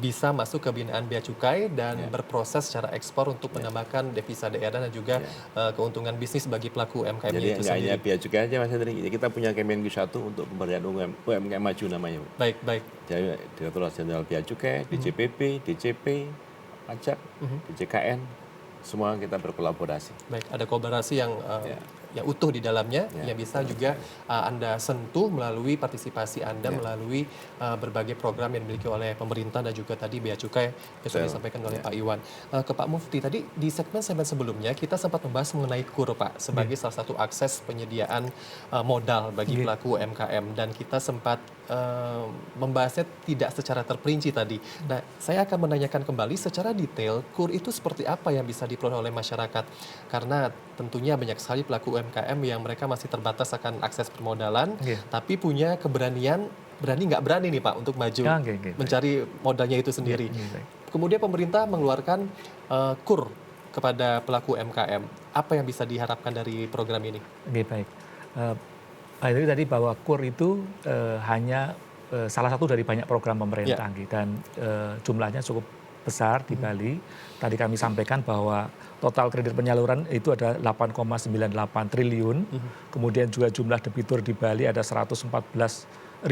bisa masuk ke binaan Bea Cukai dan berproses secara ekspor untuk menambahkan devisa daerah dan juga keuntungan bisnis bagi pelaku UMKM itu sendiri. Jadi nggak hanya Bea Cukai aja Mas Hendri, kita punya Kemenkes 1 untuk pemberdayaan UMKM maju namanya. Baik. Jadi Direktorat Jenderal Bea Cukai, DJPP, DCP, Pajak, DJKN, semua kita berkolaborasi. Baik, ada kolaborasi yang utuh di dalamnya yang bisa juga Anda sentuh melalui partisipasi Anda melalui berbagai program yang dimiliki oleh pemerintah dan juga tadi Bea Cukai yang sudah disampaikan oleh Pak Iwan. Ke Pak Mufti, tadi di segmen sebelumnya kita sempat membahas mengenai KUR Pak sebagai salah satu akses penyediaan modal bagi pelaku UMKM dan kita sempat membahasnya tidak secara terperinci tadi. Nah, saya akan menanyakan kembali secara detail KUR itu seperti apa yang bisa diperoleh oleh masyarakat karena tentunya banyak sekali pelaku UMKM yang mereka masih terbatas akan akses permodalan, tapi punya keberanian, nggak berani nih Pak untuk maju mencari modalnya itu sendiri. Kemudian pemerintah mengeluarkan KUR kepada pelaku UMKM. Apa yang bisa diharapkan dari program ini? Baik. Jadi tadi bahwa KUR itu hanya salah satu dari banyak program pemerintah dan jumlahnya cukup besar di Bali. Tadi kami sampaikan bahwa total kredit penyaluran itu ada 8,98 triliun. Kemudian juga jumlah debitur di Bali ada 114.603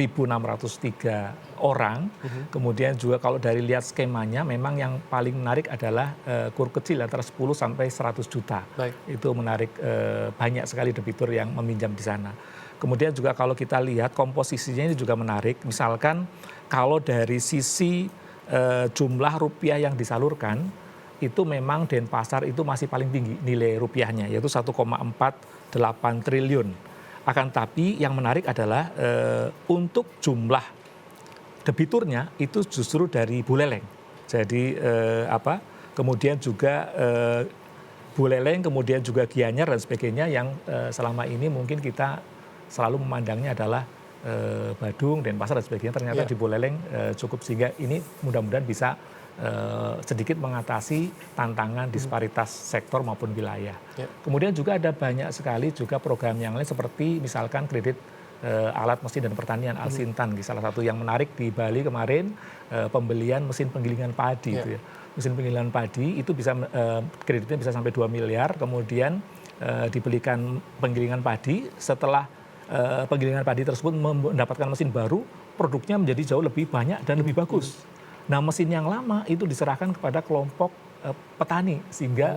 orang. Kemudian juga kalau dari lihat skemanya memang yang paling menarik adalah KUR kecil antara 10 sampai 100 juta. Itu menarik banyak sekali debitur yang meminjam di sana. Kemudian juga kalau kita lihat komposisinya ini juga menarik. Misalkan kalau dari sisi jumlah rupiah yang disalurkan, itu memang Denpasar itu masih paling tinggi nilai rupiahnya, yaitu 1,48 triliun. Akan tapi yang menarik adalah untuk jumlah debiturnya itu justru dari Buleleng. Jadi kemudian juga Buleleng, kemudian juga Gianyar dan sebagainya yang selama ini mungkin kita selalu memandangnya adalah Badung, Denpasar dan sebagainya, ternyata di Buleleng cukup, sehingga ini mudah-mudahan bisa sedikit mengatasi tantangan disparitas sektor maupun wilayah. Kemudian juga ada banyak sekali juga program yang lain seperti misalkan kredit alat mesin dan pertanian Alsintan, salah satu yang menarik di Bali kemarin pembelian mesin penggilingan padi. Itu ya. Mesin penggilingan padi itu bisa kreditnya bisa sampai 2 miliar, kemudian dibelikan penggilingan padi, setelah penggilingan padi tersebut mendapatkan mesin baru, produknya menjadi jauh lebih banyak dan lebih bagus. Nah, mesin yang lama itu diserahkan kepada kelompok petani, sehingga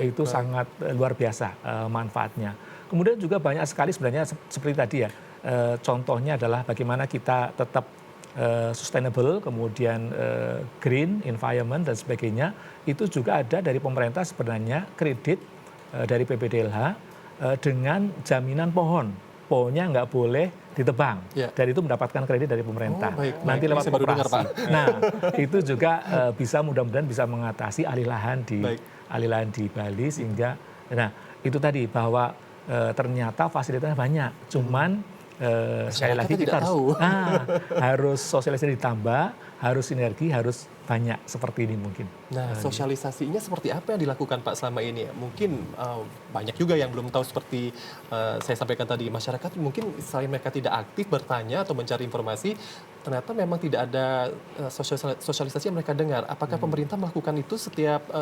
itu sangat luar biasa manfaatnya. Kemudian juga banyak sekali sebenarnya seperti tadi ya, contohnya adalah bagaimana kita tetap sustainable, kemudian green, environment dan sebagainya. Itu juga ada dari pemerintah sebenarnya kredit dari PPDLH dengan jaminan pohon. Pohonnya nggak boleh ditebang, dan itu mendapatkan kredit dari pemerintah. Nanti lewat koperasi. Nah, itu juga bisa mudah-mudahan bisa mengatasi alih lahan di Bali, sehingga nah itu tadi bahwa ternyata fasilitasnya banyak, cuman sekali lagi kita harus sosialisasi ditambah, harus sinergi, harus banyak seperti ini mungkin. Nah, sosialisasinya seperti apa yang dilakukan Pak selama ini? Mungkin banyak juga yang belum tahu, seperti saya sampaikan tadi, masyarakat mungkin selain mereka tidak aktif bertanya atau mencari informasi, ternyata memang tidak ada sosialisasi yang mereka dengar. Apakah pemerintah melakukan itu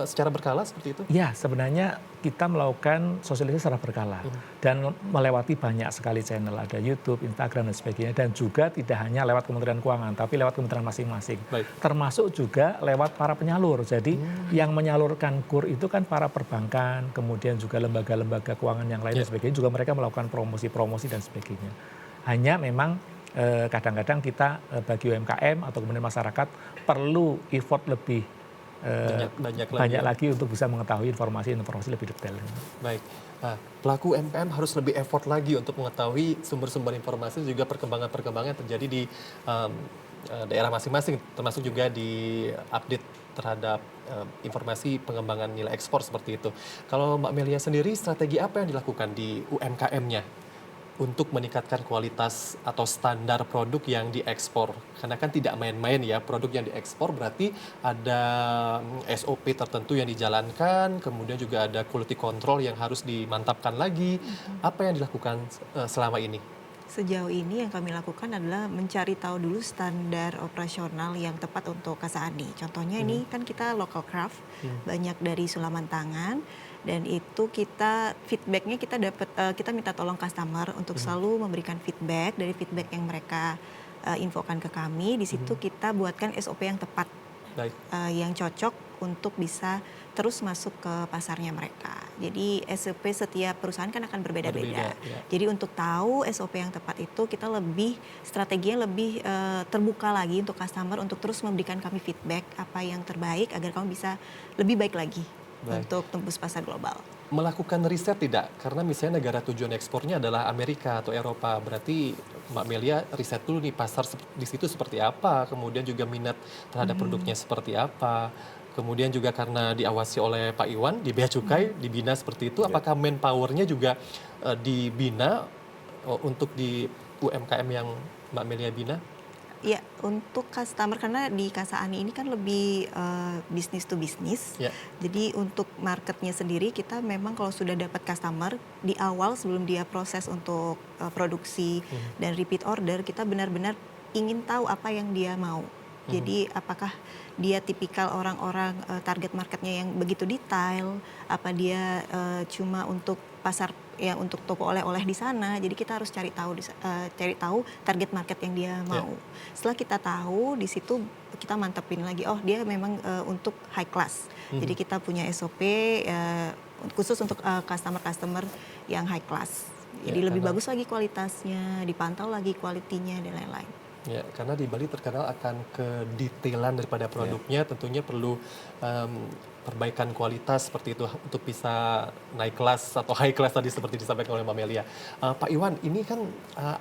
secara berkala seperti itu? Ya, sebenarnya kita melakukan sosialisasi secara berkala dan melewati banyak sekali channel, ada YouTube, Instagram dan sebagainya, dan juga tidak hanya lewat Kementerian Keuangan, tapi lewat kementerian masing-masing. Termasuk juga lewat para penyalur. Jadi yang menyalurkan KUR itu kan para perbankan, kemudian juga lembaga-lembaga keuangan yang lain dan sebagainya, juga mereka melakukan promosi-promosi dan sebagainya. Hanya memang kadang-kadang kita bagi UMKM atau kemudian masyarakat perlu effort lebih banyak lagi untuk bisa mengetahui informasi lebih detail. Baik. Nah, pelaku UMKM harus lebih effort lagi untuk mengetahui sumber-sumber informasi, juga perkembangan-perkembangan yang terjadi di daerah masing-masing, termasuk juga di update terhadap informasi pengembangan nilai ekspor seperti itu. Kalau Mbak Melia sendiri, strategi apa yang dilakukan di UMKM-nya untuk meningkatkan kualitas atau standar produk yang diekspor? Karena kan tidak main-main ya, produk yang diekspor berarti ada SOP tertentu yang dijalankan, kemudian juga ada quality control yang harus dimantapkan lagi. Apa yang dilakukan selama ini? Sejauh ini yang kami lakukan adalah mencari tahu dulu standar operasional yang tepat untuk Kasani. Contohnya ini kan kita local craft, banyak dari sulaman tangan, dan itu kita feedbacknya kita minta tolong customer untuk selalu memberikan feedback dari feedback yang mereka infokan ke kami. Di situ kita buatkan SOP yang tepat, yang cocok untuk bisa terus masuk ke pasarnya mereka. Jadi SOP setiap perusahaan kan akan berbeda-beda. Jadi untuk tahu SOP yang tepat itu, kita strateginya lebih terbuka lagi untuk customer untuk terus memberikan kami feedback apa yang terbaik agar kami bisa lebih baik lagi untuk tembus pasar global. Melakukan riset tidak? Karena misalnya negara tujuan ekspornya adalah Amerika atau Eropa, berarti Mbak Melia riset dulu nih pasar di situ seperti apa, kemudian juga minat terhadap produknya seperti apa. Kemudian juga karena diawasi oleh Pak Iwan di Bea Cukai, dibina seperti itu, apakah manpower-nya juga dibina untuk di UMKM yang Mbak Melia bina? Ya, Untuk customer, karena di Kasa Ani ini kan lebih bisnis to bisnis. Ya. Jadi untuk marketnya sendiri kita memang kalau sudah dapat customer di awal sebelum dia proses untuk produksi dan repeat order, kita benar-benar ingin tahu apa yang dia mau. Jadi apakah dia tipikal orang-orang target marketnya yang begitu detail, apa dia cuma untuk pasar ya untuk toko oleh-oleh di sana. Jadi kita harus cari tahu target market yang dia mau. Setelah kita tahu, di situ kita mantepin lagi, oh dia memang untuk high class. Jadi kita punya SOP khusus untuk customer-customer yang high class. Jadi lebih bagus lagi kualitasnya, dipantau lagi kualitinya dan lain-lain. Ya, karena di Bali terkenal akan kedetailan daripada produknya, tentunya perlu perbaikan kualitas seperti itu untuk bisa naik kelas atau high class tadi seperti disampaikan oleh Mbak Melia. Pak Iwan, ini kan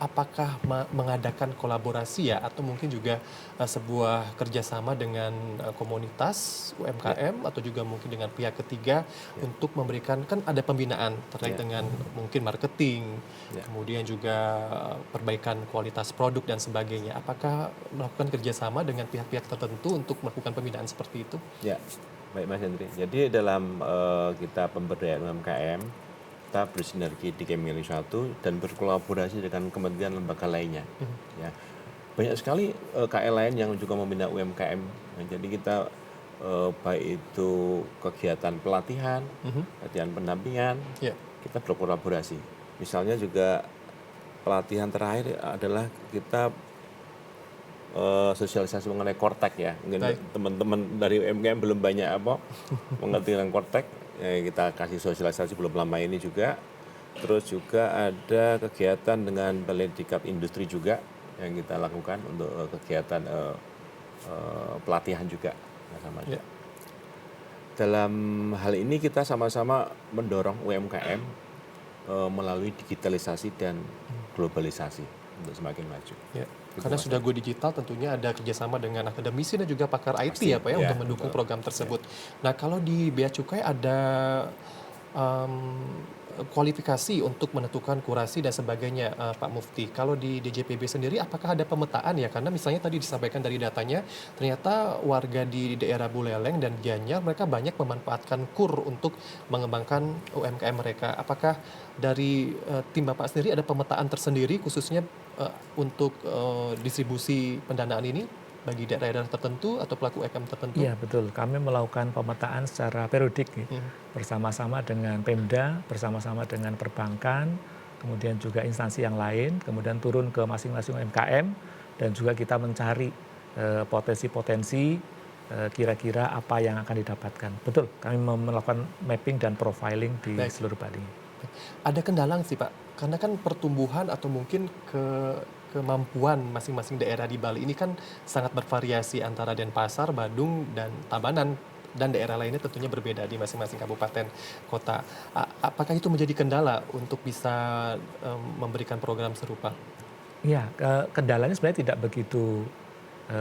apakah mengadakan kolaborasi ya atau mungkin juga sebuah kerjasama dengan komunitas UMKM atau juga mungkin dengan pihak ketiga untuk memberikan, kan ada pembinaan terkait dengan mungkin marketing, kemudian juga perbaikan kualitas produk dan sebagainya. Apakah melakukan kerjasama dengan pihak-pihak tertentu untuk melakukan pembinaan seperti itu? Ya, baik Mas Hendri. Jadi dalam kita pemberdayaan UMKM, kita bersinergi di Kemili 1 dan berkolaborasi dengan kementerian lembaga lainnya. Ya, banyak sekali KL lain yang juga membina UMKM. Nah, jadi kita baik itu kegiatan pelatihan, latihan pendampingan, kita berkolaborasi. Misalnya juga pelatihan terakhir adalah kita sosialisasi mengenai Kortek ya. Mungkin teman-teman dari UMKM belum banyak mengerti tentang Kortek. Kita kasih sosialisasi belum lama ini juga. Terus juga ada kegiatan dengan Balai Diklat Industri juga yang kita lakukan untuk kegiatan pelatihan juga. Dalam hal ini kita sama-sama mendorong UMKM melalui digitalisasi dan globalisasi untuk semakin maju. Ya. Karena sudah go digital tentunya ada kerjasama dengan akademisi dan juga pakar IT ya Pak ya untuk mendukung program tersebut. Nah kalau di Bea Cukai ada kualifikasi untuk menentukan kurasi dan sebagainya Pak Mufti. Kalau di DJPB sendiri apakah ada pemetaan ya? Karena misalnya tadi disampaikan dari datanya ternyata warga di daerah Buleleng dan Gianyar mereka banyak memanfaatkan KUR untuk mengembangkan UMKM mereka. Apakah dari tim Bapak sendiri ada pemetaan tersendiri khususnya untuk distribusi pendanaan ini bagi daerah-daerah tertentu atau pelaku UMKM tertentu? Iya betul, kami melakukan pemetaan secara periodik bersama-sama dengan Pemda, bersama-sama dengan perbankan, kemudian juga instansi yang lain, kemudian turun ke masing-masing UMKM dan juga kita mencari potensi-potensi kira-kira apa yang akan didapatkan. Betul, kami melakukan mapping dan profiling di seluruh Bali. Ada kendala sih Pak, karena kan pertumbuhan atau mungkin kemampuan masing-masing daerah di Bali ini kan sangat bervariasi antara Denpasar, Badung, dan Tabanan dan daerah lainnya tentunya berbeda di masing-masing kabupaten kota. Apakah itu menjadi kendala untuk bisa memberikan program serupa? Iya, kendalanya sebenarnya tidak begitu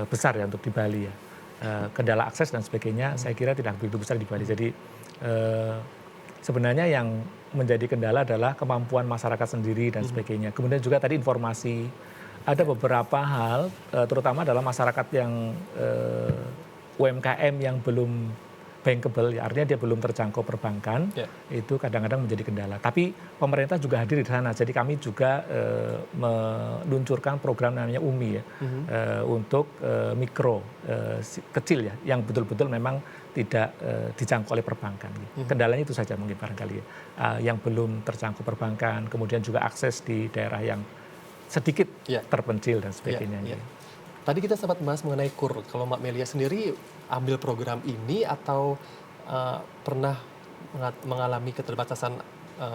besar ya untuk di Bali ya. Kendala akses dan sebagainya saya kira tidak begitu besar di Bali. Jadi sebenarnya yang menjadi kendala adalah kemampuan masyarakat sendiri dan sebagainya. Kemudian juga tadi informasi, ada beberapa hal terutama adalah masyarakat yang UMKM yang belum bankable, ya, artinya dia belum terjangkau perbankan, itu kadang-kadang menjadi kendala. Tapi pemerintah juga hadir di sana, jadi kami juga meluncurkan program namanya UMI ya, untuk mikro, kecil ya, yang betul-betul memang tidak dijangkau oleh perbankan. Kendalanya itu saja mungkin barangkali ya, yang belum terjangkau perbankan, kemudian juga akses di daerah yang sedikit terpencil dan sebagainya. Tadi kita sempat bahas mengenai KUR. Kalau Mbak Melia sendiri ambil program ini atau pernah mengalami keterbatasan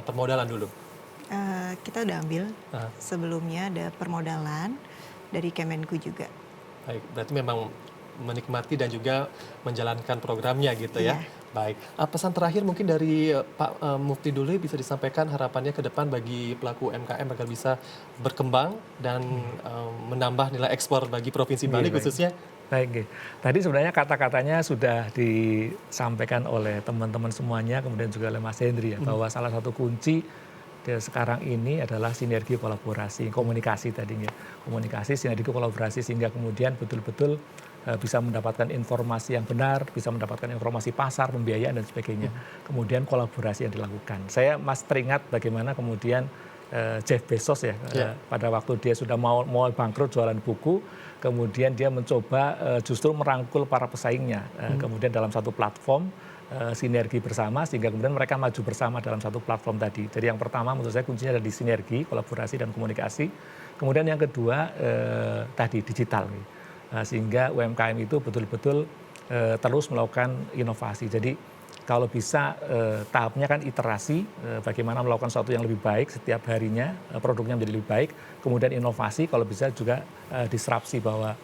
permodalan dulu? Kita udah ambil. Sebelumnya ada permodalan dari Kemenku juga. Baik, berarti memang menikmati dan juga menjalankan programnya gitu ya. Baik, pesan terakhir mungkin dari Pak Mufti dulu bisa disampaikan harapannya ke depan bagi pelaku UMKM agar bisa berkembang dan menambah nilai ekspor bagi Provinsi Bali khususnya. Baik, tadi sebenarnya kata-katanya sudah disampaikan oleh teman-teman semuanya, kemudian juga oleh Mas Hendri ya, bahwa salah satu kunci Dan sekarang ini adalah sinergi kolaborasi, komunikasi tadinya. Komunikasi, sinergi kolaborasi sehingga kemudian betul-betul bisa mendapatkan informasi yang benar, bisa mendapatkan informasi pasar, pembiayaan dan sebagainya. Kemudian kolaborasi yang dilakukan. Saya masih teringat bagaimana kemudian Jeff Bezos ya, pada waktu dia sudah mau bangkrut jualan buku, kemudian dia mencoba justru merangkul para pesaingnya. Kemudian dalam satu platform, sinergi bersama sehingga kemudian mereka maju bersama dalam satu platform tadi. Jadi yang pertama menurut saya kuncinya ada di sinergi, kolaborasi dan komunikasi. Kemudian yang kedua tadi digital. Sehingga UMKM itu betul-betul terus melakukan inovasi. Jadi kalau bisa tahapnya kan iterasi, bagaimana melakukan sesuatu yang lebih baik setiap harinya, produknya menjadi lebih baik. Kemudian inovasi kalau bisa juga disrupsi bahwa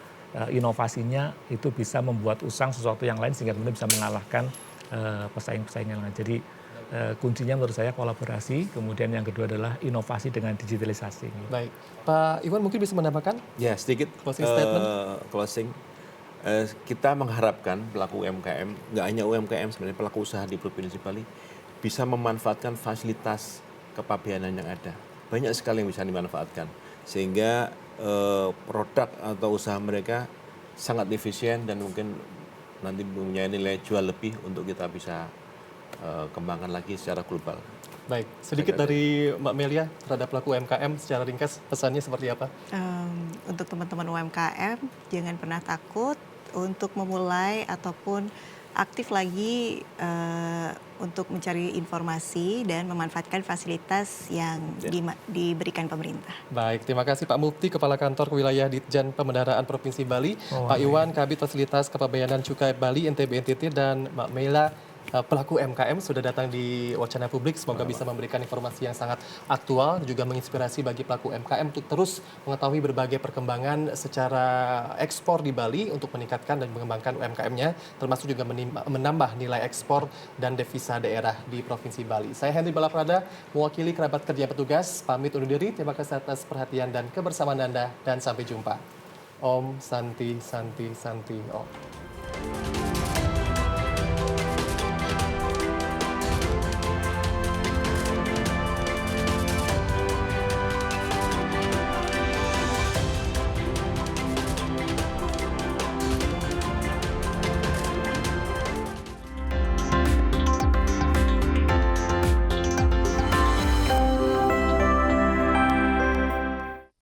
inovasinya itu bisa membuat usang sesuatu yang lain sehingga kemudian bisa mengalahkan pesaing-pesaing yang lain. Jadi kuncinya menurut saya kolaborasi, kemudian yang kedua adalah inovasi dengan digitalisasi. Baik, Pak Iwan mungkin bisa menambahkan? Ya, sedikit Closing statement. closing. Kita mengharapkan pelaku UMKM, nggak hanya UMKM sebenarnya pelaku usaha di Provinsi Bali bisa memanfaatkan fasilitas kepabeanan yang ada. Banyak sekali yang bisa dimanfaatkan sehingga produk atau usaha mereka sangat efisien dan mungkin nanti punya nilai jual lebih untuk kita bisa kembangkan lagi secara global. Baik, sedikit dari Mbak Melia terhadap pelaku UMKM secara ringkas pesannya seperti apa? Untuk teman-teman UMKM, jangan pernah takut untuk memulai ataupun aktif lagi untuk mencari informasi dan memanfaatkan fasilitas yang diberikan pemerintah. Baik, terima kasih Pak Mufti, Kepala Kantor Wilayah Ditjen Pemendaraan Provinsi Bali, Pak Iwan, Kabid Fasilitas Kepabeanan Cukai Bali, NTB NTT, dan Mbak Mela, pelaku UMKM sudah datang di Wacana Publik. Semoga bisa memberikan informasi yang sangat aktual, juga menginspirasi bagi pelaku UMKM untuk terus mengetahui berbagai perkembangan secara ekspor di Bali untuk meningkatkan dan mengembangkan UMKM-nya, termasuk juga menambah nilai ekspor dan devisa daerah di Provinsi Bali. Saya Henry Balaprada, mewakili kerabat kerja petugas, pamit undur diri. Terima kasih atas perhatian dan kebersamaan Anda, dan sampai jumpa. Om Santi Santi Santi Om.